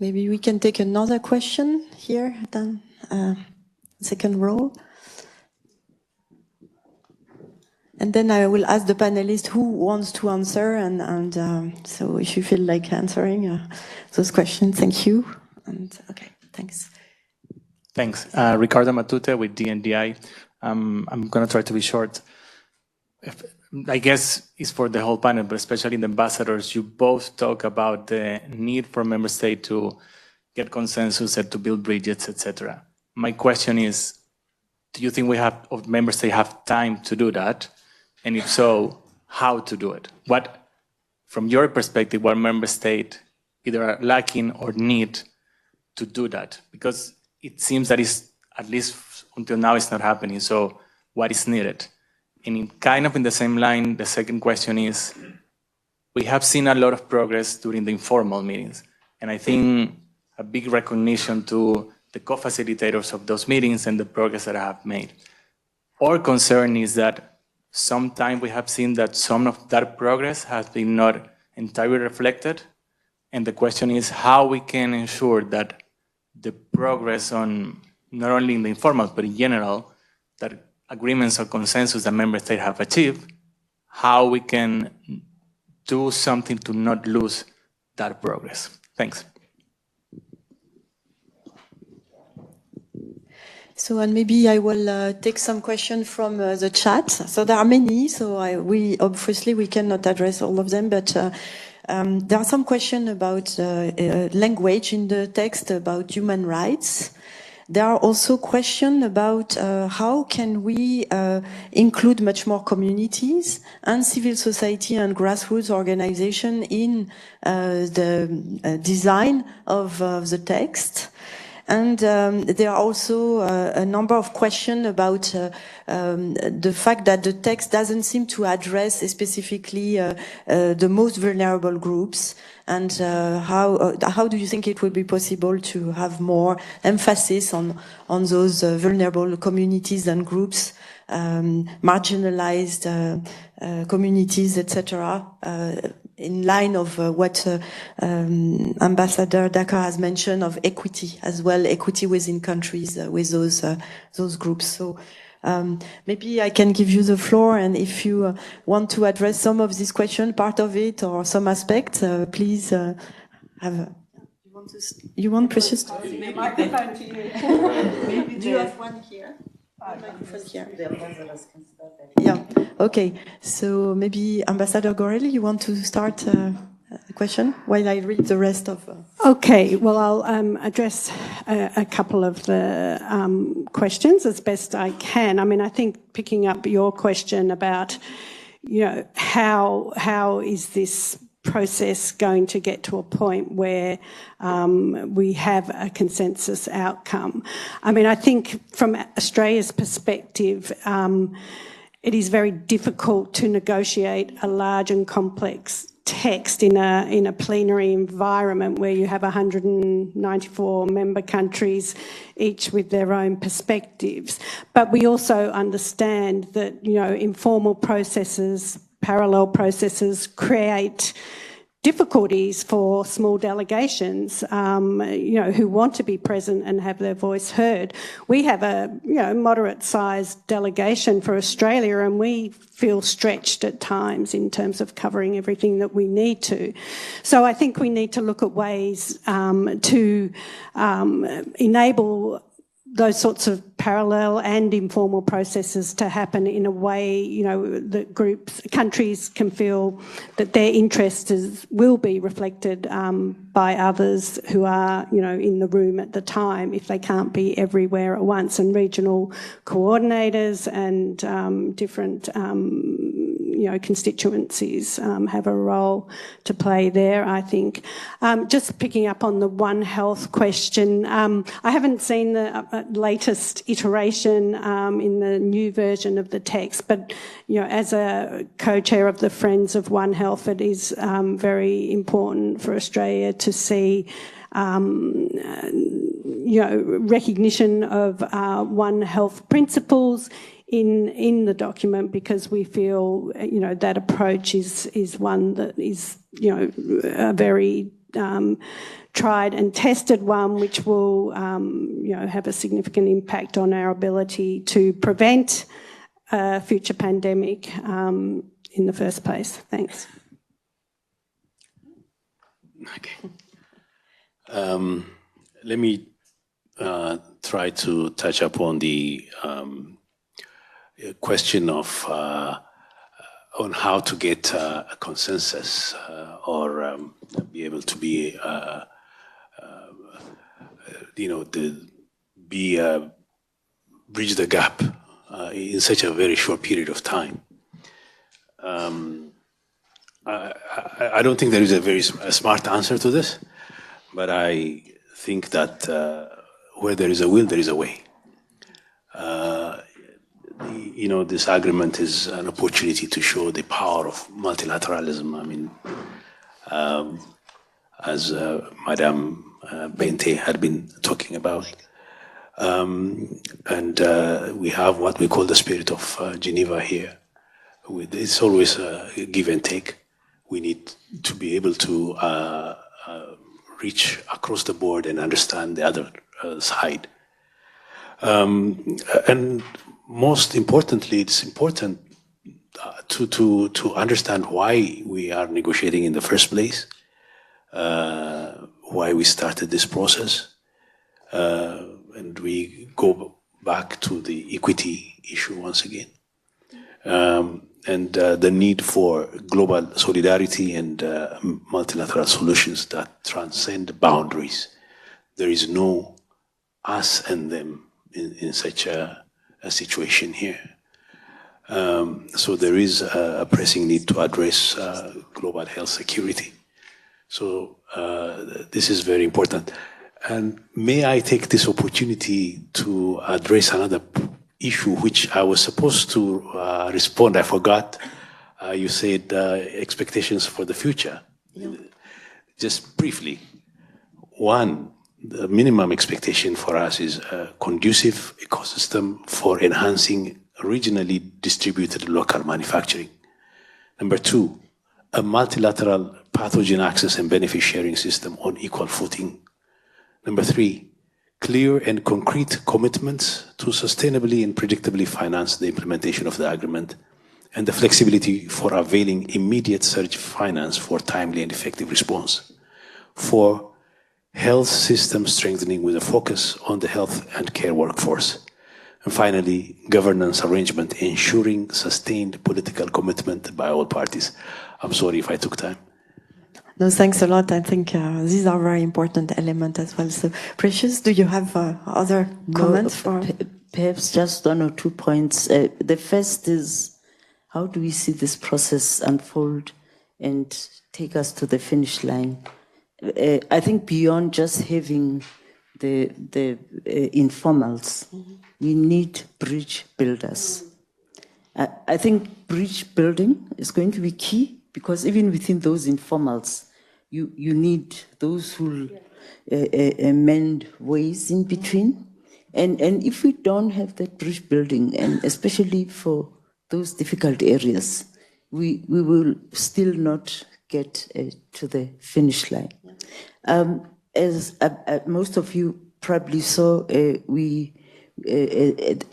Maybe we can take another question here, then second row. And then I will ask the panelists who wants to answer, and so if you feel like answering those questions, thank you. And okay, thanks. Thanks. Ricardo Matute with DNDI. I'm going to try to be short. I guess it's for the whole panel, but especially the ambassadors. You both talk about the need for member states to get consensus and to build bridges, etc. My question is, do you think member states have time to do that? And if so, how to do it? What, from your perspective, what member state either are lacking or need to do that? Because it seems that it's, at least until now, it's not happening. So what is needed? And kind of in the same line, the second question is, we have seen a lot of progress during the informal meetings. And I think a big recognition to the co-facilitators of those meetings and the progress that I have made. Our concern is that sometimes we have seen that some of that progress has been not entirely reflected. And the question is how we can ensure that the progress on not only in the informal, but in general, that agreements or consensus that member states have achieved, how we can do something to not lose that progress. Thanks. So, and maybe I will take some questions from the chat. So there are many, so we obviously we cannot address all of them, but there are some questions about language in the text, about human rights. There are also questions about how can we include much more communities and civil society and grassroots organization in the design of the text. And there are also a number of questions about the fact that the text doesn't seem to address specifically the most vulnerable groups. And how do you think it would be possible to have more emphasis on those vulnerable communities and groups, marginalized communities, etc., in line of what Ambassador Dakar has mentioned of equity as well, equity within countries with those groups. So maybe I can give you the floor, and if you want to address some of these questions, part of it or some aspect, please have. You want Precious? The microphone to you. Do you have one here? Yeah. Okay. So maybe Ambassador Gorel, you want to start a question while I read the rest of. Okay. Well, I'll address a couple of the questions as best I can. I mean, I think picking up your question about, how is this process going to get to a point where we have a consensus outcome. I mean, I think from Australia's perspective, it is very difficult to negotiate a large and complex text in a plenary environment where you have 194 member countries, each with their own perspectives. But we also understand that, informal processes, parallel processes create difficulties for small delegations, who want to be present and have their voice heard. We have a, moderate-sized delegation for Australia, and we feel stretched at times in terms of covering everything that we need to. So I think we need to look at ways to enable those sorts of parallel and informal processes to happen in a way, that countries can feel that their interests will be reflected by others who are, in the room at the time if they can't be everywhere at once. And regional coordinators and different, constituencies have a role to play there, I think. Just picking up on the One Health question, I haven't seen the latest iteration in the new version of the text, but as a co-chair of the Friends of One Health, it is very important for Australia to see recognition of One Health principles in the document, because we feel that approach is one that is a very tried and tested one, which will have a significant impact on our ability to prevent a future pandemic in the first place. Thanks. Okay. Let me try to touch upon the question of on how to get a consensus or be able to be bridge the gap in such a very short period of time. I don't think there is a very smart answer to this, but I think that where there is a will, there is a way. This agreement is an opportunity to show the power of multilateralism. I mean, as Madam Bente had been talking about. And we have what we call the spirit of Geneva here. It's always a give and take. We need to be able to reach across the board and understand the other side. And most importantly, it's important to understand why we are negotiating in the first place, why we started this process. And we go back to the equity issue once again. And the need for global solidarity and multilateral solutions that transcend boundaries. There is no us and them in such a situation here. So there is a pressing need to address global health security. So this is very important. And may I take this opportunity to address another issue which I was supposed to respond. I forgot. You said expectations for the future. Yeah. Just briefly. One, the minimum expectation for us is a conducive ecosystem for enhancing regionally distributed local manufacturing. Number two, a multilateral pathogen access and benefit sharing system on equal footing. Number three, clear and concrete commitments to sustainably and predictably finance the implementation of the agreement and the flexibility for availing immediate surge finance for timely and effective response. Four, health system strengthening with a focus on the health and care workforce. And finally, governance arrangement ensuring sustained political commitment by all parties. I'm sorry if I took time. No, thanks a lot. I think these are very important elements as well. So, Precious, do you have other comments? Perhaps just one or 2 points. The first is, how do we see this process unfold and take us to the finish line? I think beyond just having the informals, we need bridge builders. I think bridge building is going to be key, because even within those informals, you need those who mend ways in between. And if we don't have that bridge building, and especially for those difficult areas, we will still not get to the finish line. As most of you probably saw,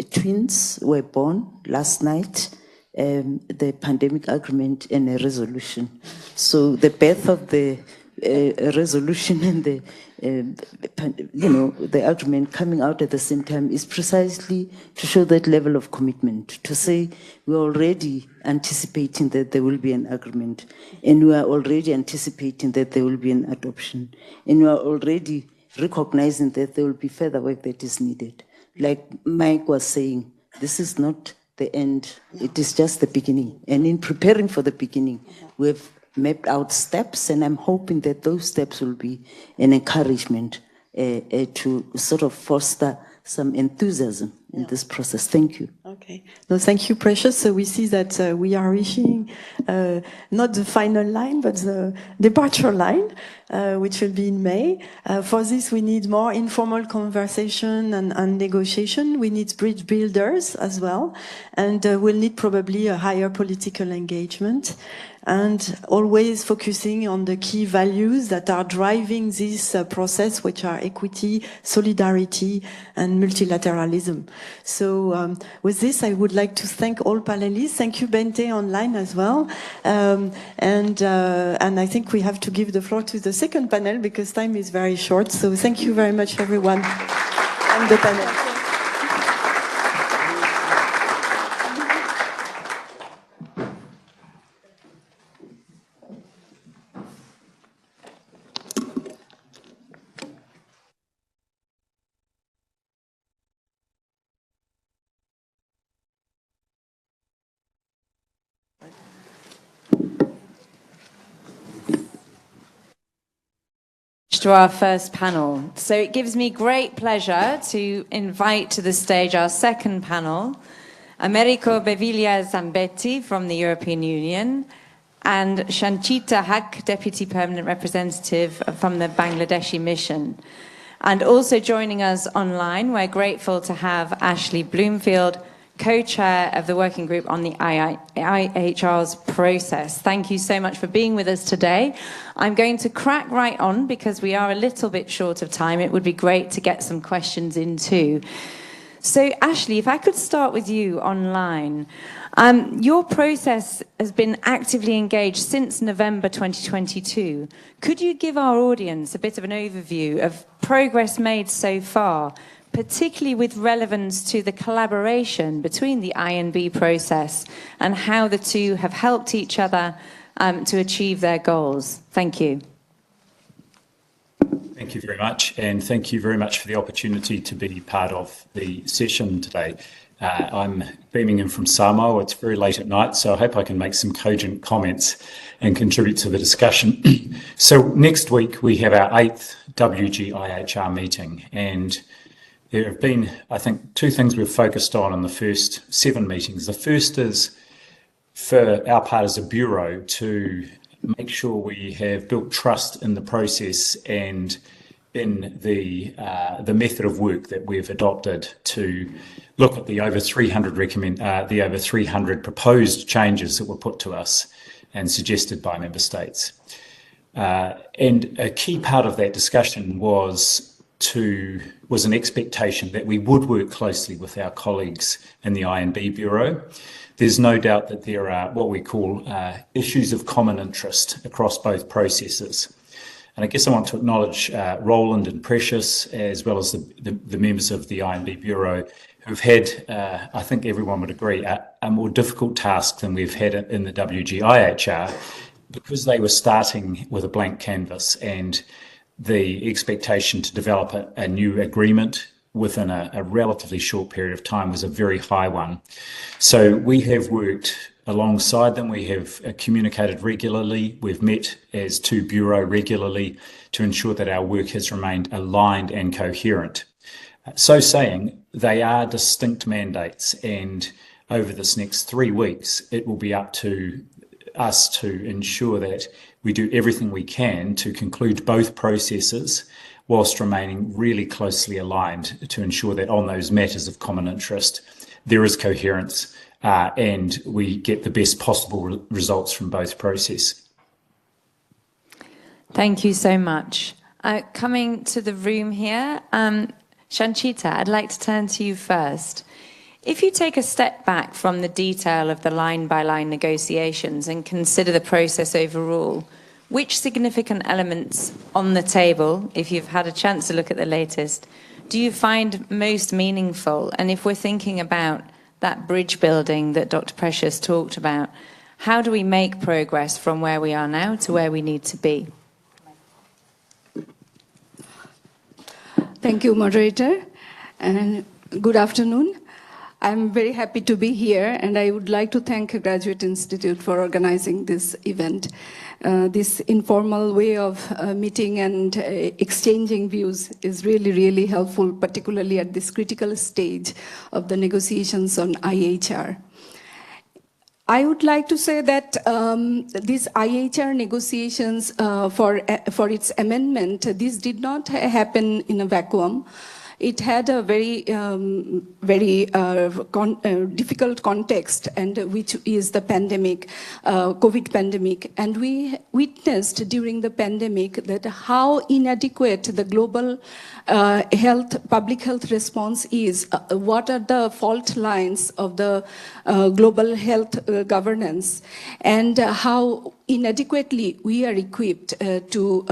twins were born last night. The pandemic agreement and a resolution. So the birth of the resolution and the the agreement coming out at the same time is precisely to show that level of commitment, to say we're already anticipating that there will be an agreement, and we are already anticipating that there will be an adoption, and we are already recognizing that there will be further work that is needed. Like Mike was saying, this is not the end, it is just the beginning. And in preparing for the beginning, we've mapped out steps, and I'm hoping that those steps will be an encouragement to sort of foster some enthusiasm in this process. Thank you. Okay. No, thank you, Precious. So we see that we are reaching not the final line, but the departure line, which will be in May. For this, we need more informal conversation and negotiation. We need bridge builders as well. And we'll need probably a higher political engagement, and always focusing on the key values that are driving this process, which are equity, solidarity, and multilateralism. So with this, I would like to thank all panelists. Thank you, Bente, online as well. And I think we have to give the floor to the second panel because time is very short. So thank you very much, everyone, and the panel. To our first panel. So it gives me great pleasure to invite to the stage our second panel, Americo Beviglia Zambetti from the European Union, and Shanchita Haq, Deputy Permanent Representative from the Bangladeshi Mission. And also joining us online, we're grateful to have Ashley Bloomfield, co-chair of the working group on the IHR's process. Thank you so much for being with us today. I'm going to crack right on because we are a little bit short of time. It would be great to get some questions in too. So Ashley, if I could start with you online. Your process has been actively engaged since November 2022. Could you give our audience a bit of an overview of progress made so far, particularly with relevance to the collaboration between the INB process and how the two have helped each other to achieve their goals? Thank you. Thank you very much, and thank you very much for the opportunity to be part of the session today. I'm beaming in from Samoa. It's very late at night, so I hope I can make some cogent comments and contribute to the discussion. So next week we have our 8th WGIHR meeting, and there have been, I think, two things we've focused on in the first 7 meetings. The first is for our part as a bureau to make sure we have built trust in the process and in the method of work that we've adopted to look at the over 300 proposed changes that were put to us and suggested by member states. And a key part of that discussion was an expectation that we would work closely with our colleagues in the INB Bureau. There's no doubt that there are what we call issues of common interest across both processes. And I guess I want to acknowledge Roland and Precious, as well as the members of the INB Bureau, who've had, I think everyone would agree, a more difficult task than we've had in the WGIHR, because they were starting with a blank canvas, and the expectation to develop a new agreement within a relatively short period of time was a very high one. So we have worked alongside them. We have communicated regularly. We've met as two bureau regularly to ensure that our work has remained aligned and coherent. So saying, they are distinct mandates, and over this next 3 weeks, it will be up to us to ensure that we do everything we can to conclude both processes whilst remaining really closely aligned to ensure that on those matters of common interest, there is coherence and we get the best possible results from both processes. Thank you so much. Coming to the room here, Shanchita, I'd like to turn to you first. If you take a step back from the detail of the line-by-line negotiations and consider the process overall, which significant elements on the table, if you've had a chance to look at the latest, do you find most meaningful? And if we're thinking about that bridge building that Dr. Precious talked about, how do we make progress from where we are now to where we need to be? Thank you, moderator, and good afternoon. I'm very happy to be here, and I would like to thank Graduate Institute for organizing this event. This informal way of meeting and exchanging views is really, really helpful, particularly at this critical stage of the negotiations on IHR. I would like to say that these IHR negotiations for its amendment, this did not happen in a vacuum. It had a very difficult context, and which is the pandemic, COVID pandemic. And we witnessed during the pandemic that how inadequate the global public health response is. What are the fault lines of the global health governance, and how inadequately we are equipped to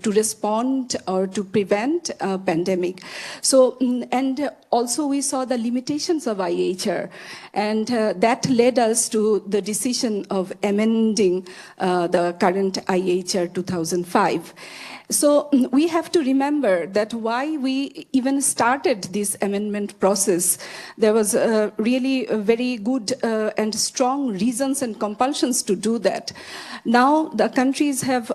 respond or to prevent a pandemic. So, and also we saw the limitations of IHR, and that led us to the decision of amending the current IHR 2005. So we have to remember that why we even started this amendment process. There was really very good and strong reasons and compulsions to do that. Now the countries have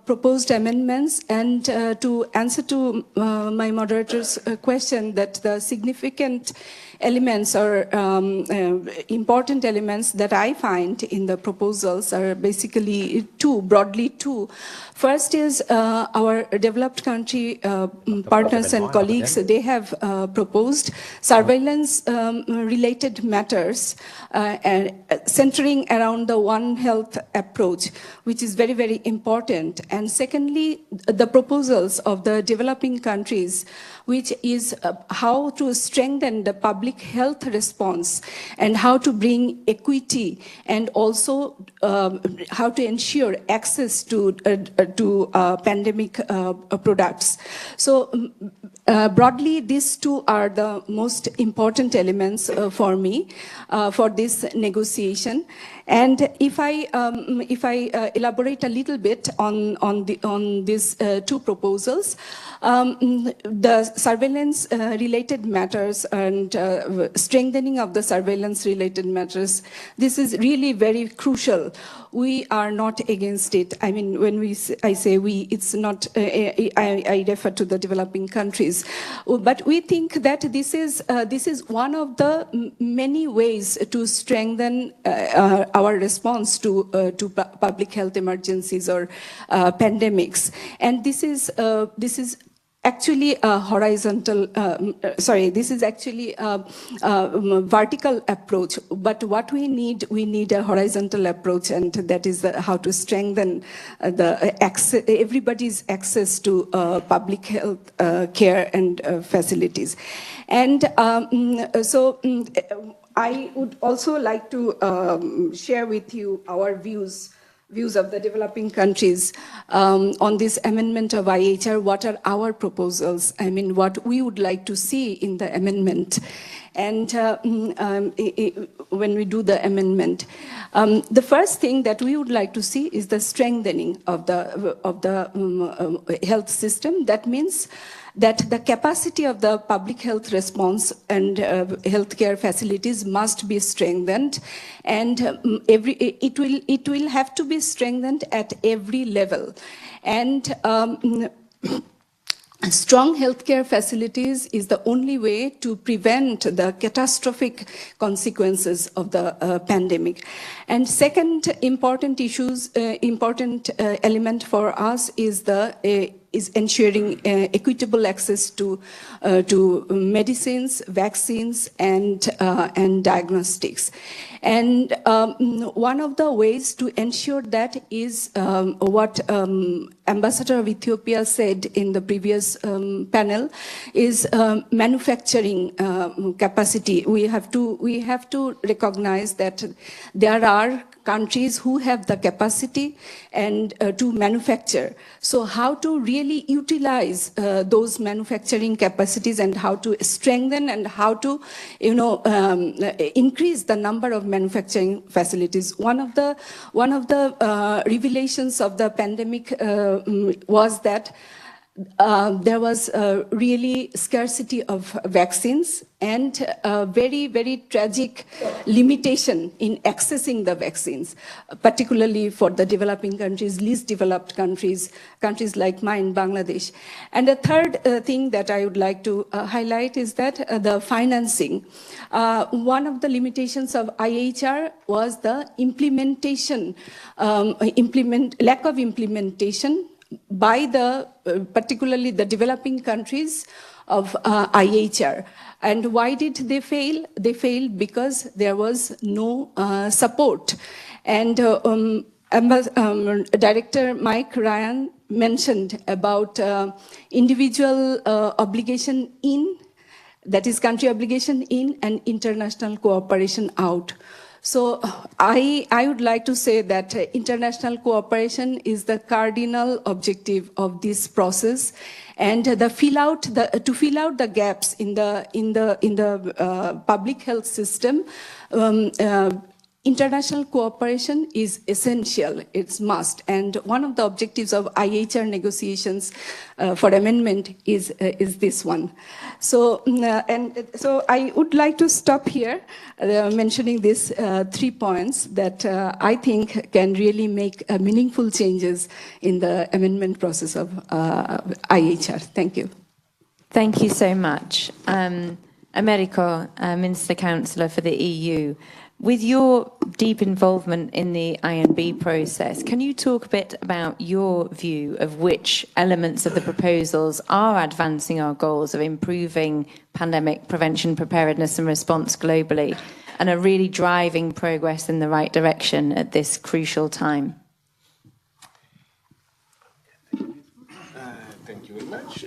proposed amendments, and to answer to my moderator's question, that the significant elements or important elements that I find in the proposals are basically broadly two. First is our developed country partners and colleagues, they have proposed surveillance related matters centering around the One Health approach, which is very, very important. And secondly, the proposals of the developing countries, which is how to strengthen the public health response and how to bring equity, and also how to ensure access to pandemic products. So broadly, these two are the most important elements for me for this negotiation. And if I elaborate a little bit on these two proposals, the surveillance related matters and strengthening of the surveillance related matters, this is really very crucial. We are not against it. I mean, when I say we, it's not, I refer to the developing countries. But we think that this is one of the many ways to strengthen our response to public health emergencies or pandemics. And this is actually a horizontal, this is actually a vertical approach. But what we need a horizontal approach, and that is how to strengthen everybody's access to public health care and facilities. And so I would also like to share with you our views of the developing countries on this amendment of IHR. What are our proposals? I mean, what we would like to see in the amendment. And when we do the amendment, the first thing that we would like to see is the strengthening of the health system. That means that the capacity of the public health response and healthcare facilities must be strengthened, and it will have to be strengthened at every level. And strong healthcare facilities is the only way to prevent the catastrophic consequences of the pandemic. And second important element for us is ensuring equitable access to medicines, vaccines, and diagnostics. And one of the ways to ensure that is what Ambassador of Ethiopia said in the previous panel, is manufacturing capacity. We have to recognize that there are countries who have the capacity and to manufacture. So how to really utilize those manufacturing capacities, and how to strengthen and how to increase the number of manufacturing facilities. One of the revelations of the pandemic was that there was really scarcity of vaccines and a very, very tragic limitation in accessing the vaccines, particularly for the developing countries, least developed countries like mine, Bangladesh. And the third thing that I would like to highlight is that the financing. One of the limitations of IHR was the implementation, lack of implementation by particularly the developing countries of IHR. And why did they fail? They failed because there was no support. And Director Mike Ryan mentioned about individual obligation in, that is country obligation in, and international cooperation out. So I would like to say that international cooperation is the cardinal objective of this process, and to fill out the gaps in the public health system. international cooperation is essential, it's must. And one of the objectives of IHR negotiations for amendment is this one. So, so I would like to stop here mentioning these 3 points that I think can really make meaningful changes in the amendment process of IHR. Thank you. Thank you so much. Americo, Minister Councillor for the EU, with your deep involvement in the INB process, can you talk a bit about your view of which elements of the proposals are advancing our goals of improving pandemic prevention, preparedness and response globally and are really driving progress in the right direction at this crucial time? Thank you very much.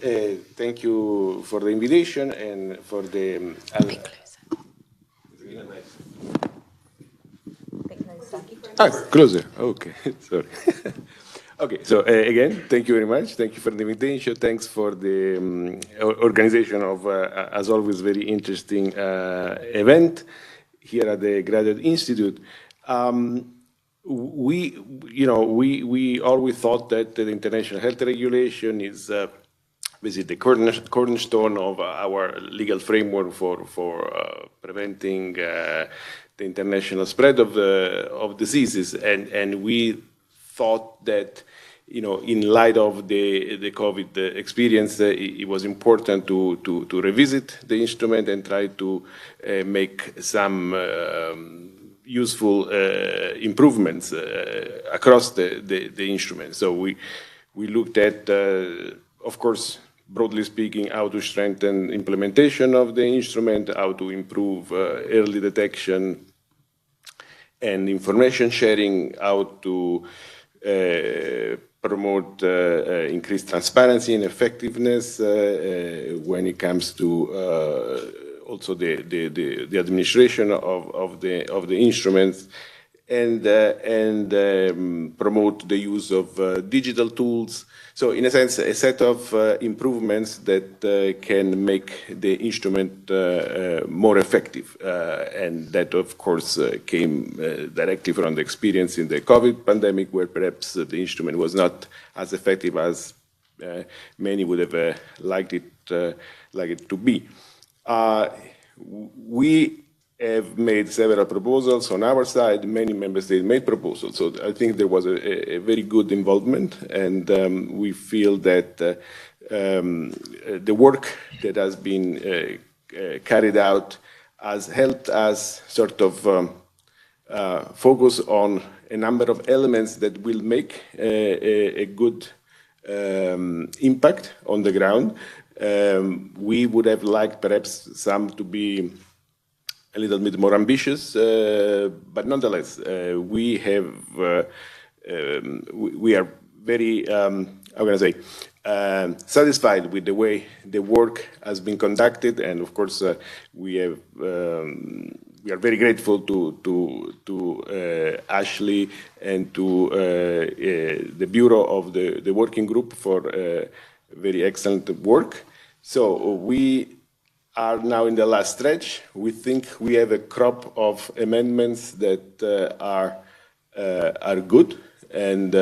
Thank you for the invitation and for the... closer. Okay, sorry. Okay, so again, thank you very much. Thank you for the invitation. Thanks for the organization of, as always, very interesting event here at the Graduate Institute. We always thought that the international health regulation is basically the cornerstone of our legal framework for preventing the international spread of diseases, and we thought that, in light of the COVID experience, it was important to revisit the instrument and try to make some useful improvements across the instrument. So we looked at, of course, broadly speaking, how to strengthen implementation of the instrument, how to improve early detection and information sharing, how to promote increased transparency and effectiveness when it comes to also the administration of the instruments, and promote the use of digital tools. So in a sense, a set of improvements that can make the instrument more effective. And that, of course, came directly from the experience in the COVID pandemic, where perhaps the instrument was not as effective as many would have liked it to be. We have made several proposals on our side. Many member states made proposals. So I think there was a very good involvement, and we feel that the work that has been carried out has helped us sort of focus on a number of elements that will make a good impact on the ground. We would have liked perhaps some to be a little bit more ambitious, but nonetheless, we are very, how can I say, satisfied with the way the work has been conducted, and of course, we are very grateful to Ashley and to the Bureau of the Working Group for very excellent work. So we are now in the last stretch. We think we have a crop of amendments that are good and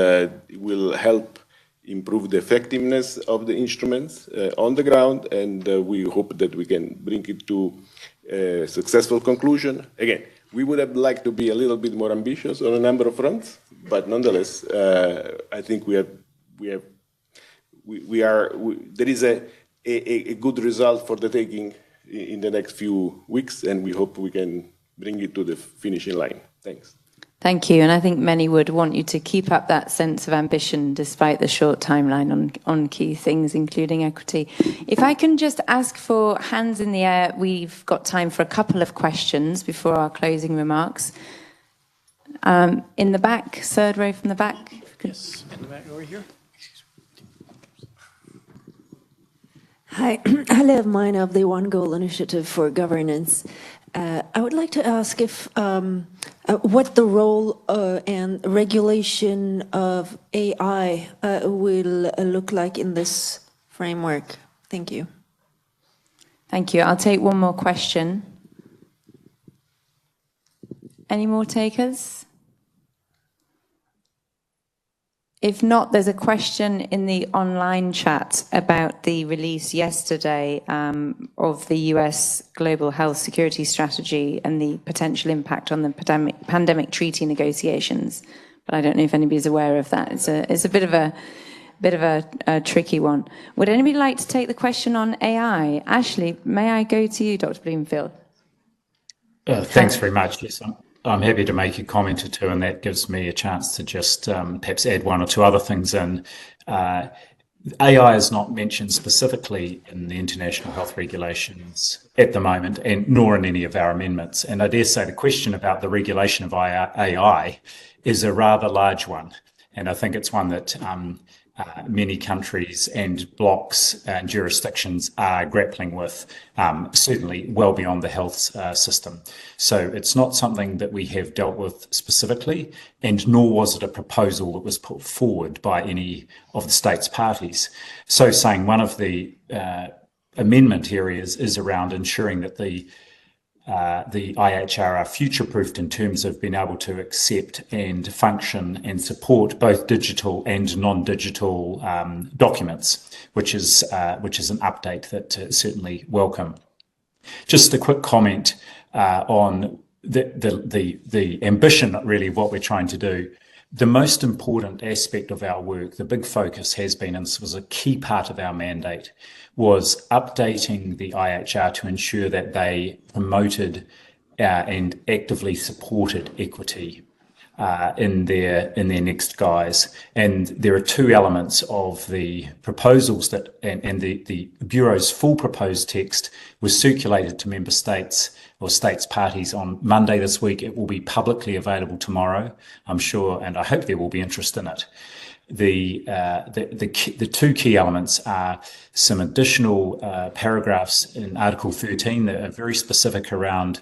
will help improve the effectiveness of the instruments on the ground, and we hope that we can bring it to a successful conclusion. Again, we would have liked to be a little bit more ambitious on a number of fronts, but nonetheless, I think there is a good result for the taking in the next few weeks, and we hope we can bring it to the finishing line. Thanks. Thank you. And I think many would want you to keep up that sense of ambition despite the short timeline on key things, including equity. If I can just ask for hands in the air, we've got time for a couple of questions before our closing remarks. In the back, third row from the back. Yes, in the back over here. Hi, Hala Mine of the One Goal Initiative for Governance. I would like to ask if what the role and regulation of AI will look like in this framework. Thank you. Thank you. I'll take one more question. Any more takers? If not, there's a question in the online chat about the release yesterday of the US Global Health Security Strategy and the potential impact on the pandemic treaty negotiations. But I don't know if anybody's aware of that. It's a bit of a tricky one. Would anybody like to take the question on AI? Ashley, may I go to you, Dr. Bloomfield? Thanks very much. Yes, I'm happy to make a comment or two, and that gives me a chance to just perhaps add one or two other things in. AI is not mentioned specifically in the international health regulations at the moment, and nor in any of our amendments. And I dare say the question about the regulation of AI is a rather large one. And I think it's one that many countries and blocs and jurisdictions are grappling with, certainly well beyond the health system. So it's not something that we have dealt with specifically, and nor was it a proposal that was put forward by any of the states parties. So saying one of the amendment areas is around ensuring that the IHR are future-proofed in terms of being able to accept and function and support both digital and non-digital documents, which is an update that certainly welcome. Just a quick comment on the ambition, really, of what we're trying to do. The most important aspect of our work, the big focus has been, and this was a key part of our mandate, was updating the IHR to ensure that they promoted and actively supported equity in their next guise. And there are two elements of the proposals that, and the Bureau's full proposed text was circulated to member states or states parties on Monday this week. It will be publicly available tomorrow, I'm sure, and I hope there will be interest in it. The two key elements are some additional paragraphs in Article 13 that are very specific around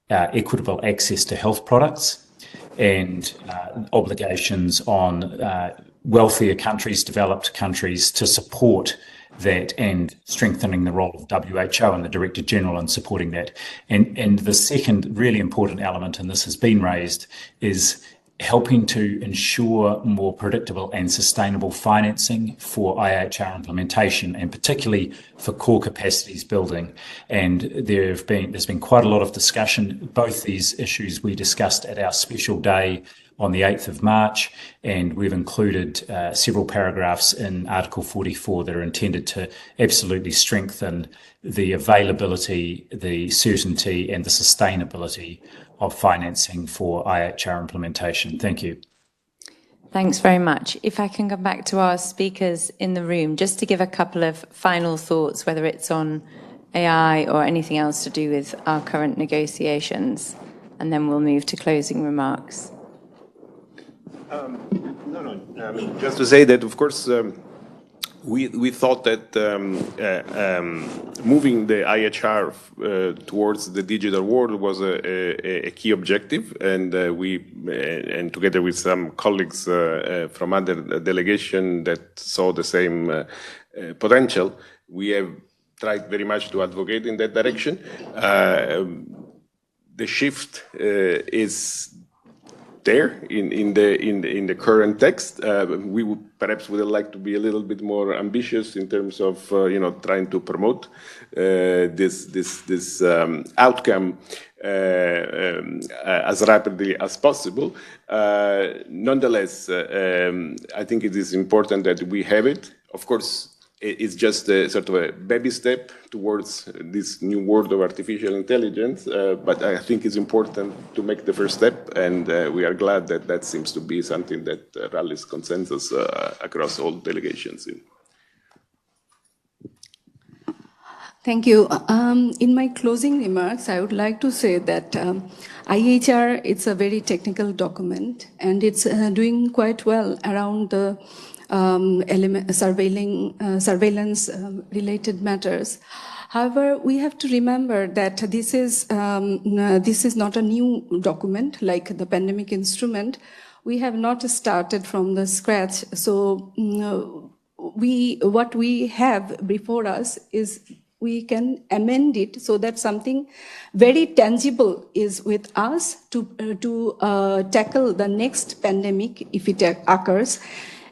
equitable access to health products and obligations on wealthier countries, developed countries, to support that, and strengthening the role of WHO and the Director General in supporting that. And the second really important element, and this has been raised, is helping to ensure more predictable and sustainable financing for IHR implementation, and particularly for core capacities building. And there's been quite a lot of discussion. Both these issues we discussed at our special day on the 8th of March, and we've included several paragraphs in Article 44 that are intended to absolutely strengthen the availability, the certainty, and the sustainability of financing for IHR implementation. Thank you. Thanks very much. If I can come back to our speakers in the room, just to give a couple of final thoughts, whether it's on AI or anything else to do with our current negotiations, and then we'll move to closing remarks. Just to say that, of course, we thought that moving the IHR towards the digital world was a key objective, and and together with some colleagues from other delegation that saw the same potential, we have tried very much to advocate in that direction. The shift is there in the current text. We would perhaps would like to be a little bit more ambitious in terms of trying to promote this outcome as rapidly as possible. Nonetheless, I think it is important that we have it. Of course, it's just a sort of a baby step towards this new world of artificial intelligence, but I think it's important to make the first step, and we are glad that that seems to be something that rallies consensus across all delegations. Thank you. In my closing remarks, I would like to say that IHR, it's a very technical document, and it's doing quite well around the surveillance related matters. However, we have to remember that this is not a new document like the pandemic instrument. We have not started from the scratch. So what we have before us is we can amend it so that something very tangible is with us to tackle the next pandemic if it occurs.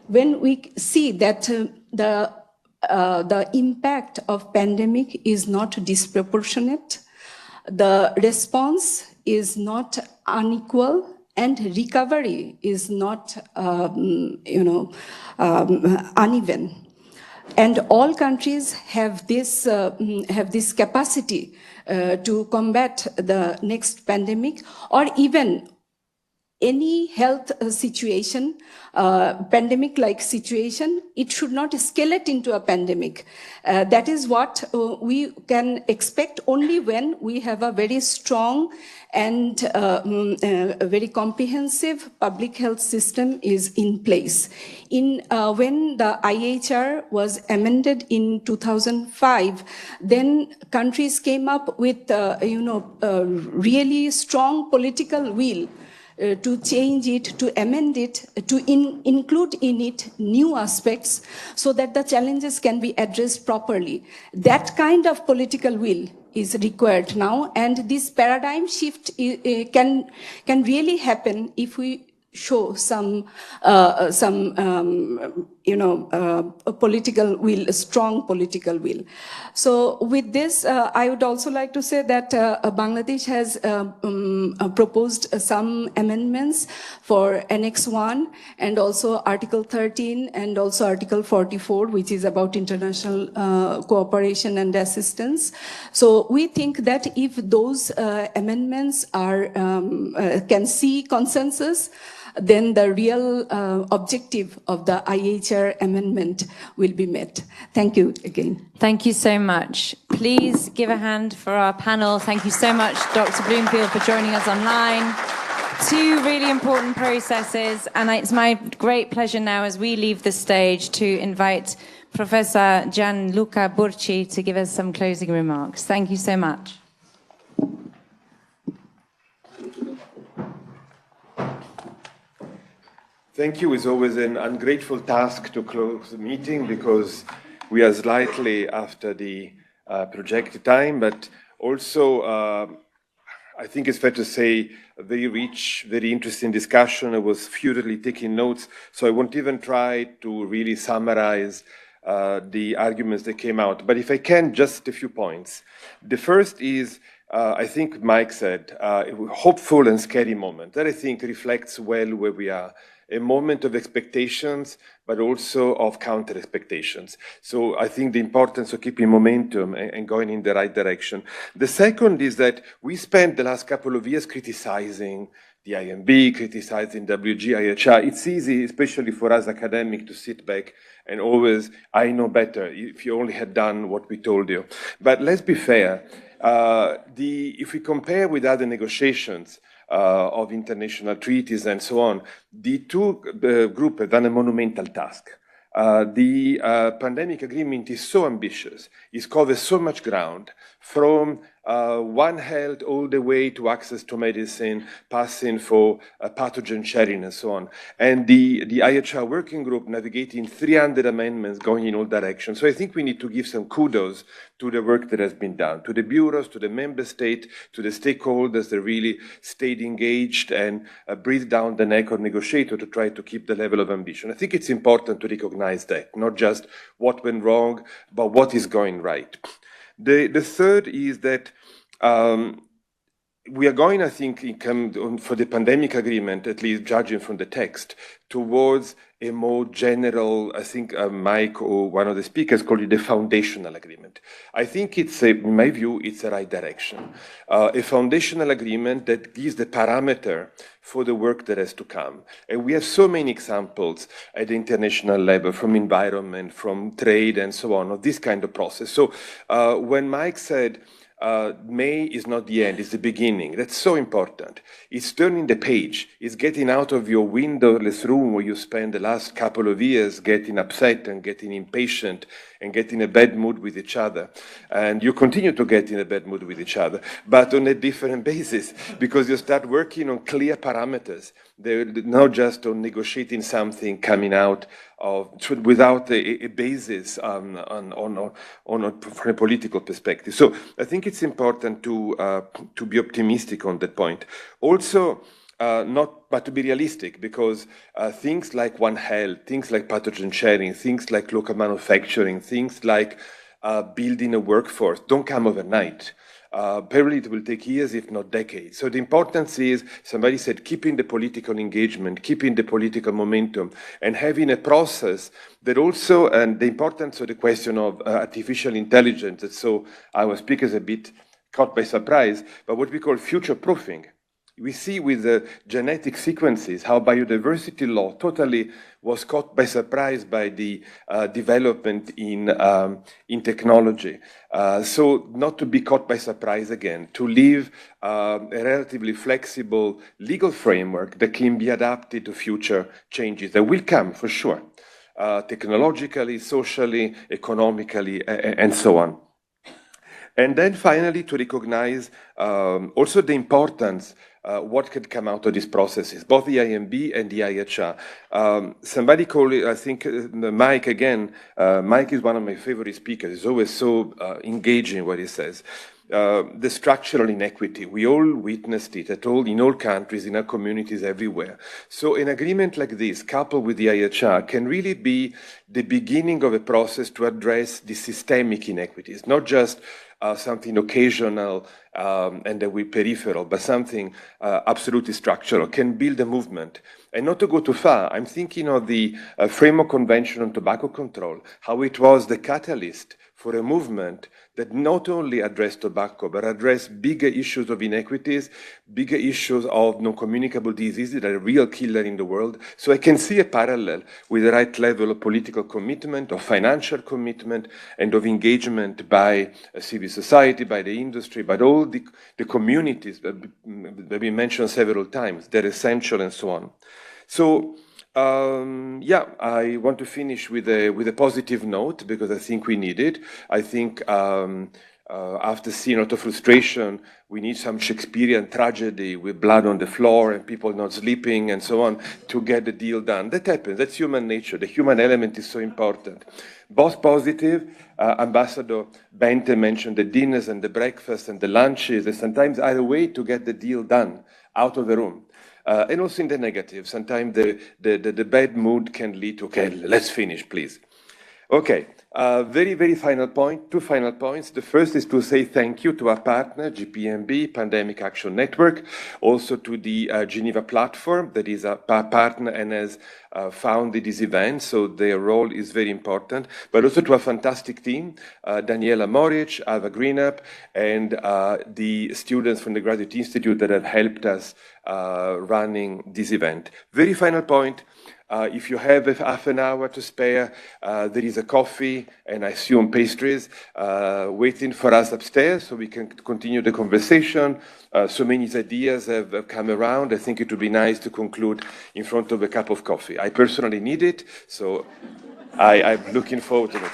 When we see that the impact of pandemic is not disproportionate, the response is not unequal, and recovery is not, uneven. And all countries have this capacity to combat the next pandemic, or even any health situation, pandemic-like situation. It should not escalate into a pandemic. That is what we can expect only when we have a very strong and a very comprehensive public health system is in place. When the IHR was amended in 2005, then countries came up with really strong political will to change it, to amend it, to include in it new aspects so that the challenges can be addressed properly. That kind of political will is required now, and this paradigm shift can really happen if we show some political will, a strong political will. So with this, I would also like to say that Bangladesh has proposed some amendments for Annex 1 and also Article 13 and also Article 44, which is about international cooperation and assistance. So we think that if those amendments are can see consensus, then the real objective of the IHR amendment will be met. Thank you again. Thank you so much. Please give a hand for our panel. Thank you so much, Dr. Bloomfield, for joining us online. Two really important processes, and it's my great pleasure now as we leave the stage to invite Professor Gianluca Burci to give us some closing remarks. Thank you so much. Thank you. It's always an ungrateful task to close the meeting because we are slightly after the projected time, but also I think it's fair to say a very rich, very interesting discussion. I was furiously taking notes, so I won't even try to really summarize the arguments that came out. But if I can, just a few points. The first is, I think Mike said, a hopeful and scary moment. That I think reflects well where we are. A moment of expectations, but also of counter expectations. So I think the importance of keeping momentum and going in the right direction. The second is that we spent the last couple of years criticizing the IMB, criticizing WG, IHR. It's easy, especially for us academics, to sit back and always, I know better, if you only had done what we told you. But let's be fair. If we compare with other negotiations, of international treaties and so on, the two groups have done a monumental task. The pandemic agreement is so ambitious, it covers so much ground, from One Health all the way to access to medicine, passing for pathogen sharing and so on. And the IHR working group navigating 300 amendments going in all directions. So I think we need to give some kudos to the work that has been done, to the bureaus, to the member state, to the stakeholders that really stayed engaged and breathed down the neck of negotiators to try to keep the level of ambition. I think it's important to recognize that, not just what went wrong, but what is going right. The third is that we are going, I think, for the pandemic agreement, at least judging from the text, towards a more general, I think Mike or one of the speakers called it the foundational agreement. I think it's, in my view, it's the right direction. A foundational agreement that gives the parameter for the work that has to come. And we have so many examples at the international level, from environment, from trade, and so on, of this kind of process. So when Mike said, May is not the end, it's the beginning. That's so important. It's turning the page. It's getting out of your windowless room where you spend the last couple of years getting upset and getting impatient and get in a bad mood with each other. And you continue to get in a bad mood with each other, but on a different basis, because you start working on clear parameters. They're not just on negotiating something coming out without a basis from a political perspective. So I think it's important to be optimistic on that point. Also, but to be realistic, because things like One Health, things like pathogen sharing, things like local manufacturing, things like building a workforce don't come overnight. Probably it will take years, if not decades. So the importance is, somebody said, keeping the political engagement, keeping the political momentum, and having a process that also, and the importance of the question of artificial intelligence, that so our speakers a bit caught by surprise, but what we call future-proofing. We see with the genetic sequences how biodiversity law totally was caught by surprise by the development in technology. So not to be caught by surprise again, to leave a relatively flexible legal framework that can be adapted to future changes that will come for sure, technologically, socially, economically, and so on. And then finally, to recognize also the importance what could come out of these processes, both the IMB and the IHR. Somebody called it, I think, Mike again. Mike is one of my favorite speakers. He's always so engaging what he says. The structural inequity, we all witnessed it in all countries, in our communities, everywhere. So an agreement like this, coupled with the IHR, can really be the beginning of a process to address the systemic inequities, not just something occasional and that we peripheral, but something absolutely structural, can build a movement. And not to go too far, I'm thinking of the Framework Convention on Tobacco Control, how it was the catalyst for a movement that not only addressed tobacco, but addressed bigger issues of inequities, bigger issues of non-communicable diseases that are a real killer in the world. So I can see a parallel with the right level of political commitment, of financial commitment, and of engagement by civil society, by the industry, by all the communities that have been mentioned several times. They're essential and so on. So, I want to finish with a positive note, because I think we need it. I think after seeing a lot of frustration, we need some Shakespearean tragedy with blood on the floor and people not sleeping and so on to get the deal done. That happens. That's human nature. The human element is so important. Both positive. Ambassador Bente mentioned the dinners and the breakfasts and the lunches, and sometimes either way to get the deal done out of the room. And also in the negative, sometimes the bad mood can lead to, okay, let's finish, please. Okay, very, very final point, two final points. The first is to say thank you to our partner, GPMB, Pandemic Action Network, also to the Geneva platform that is a partner and has founded this event, so their role is very important, but also to a fantastic team, Daniela Moric, Alva Greenup, and the students from the Graduate Institute that have helped us running this event. Very final point. If you have half an hour to spare, there is a coffee and I assume pastries waiting for us upstairs so we can continue the conversation. So many ideas have come around. I think it would be nice to conclude in front of a cup of coffee. I personally need it, so I'm looking forward to it.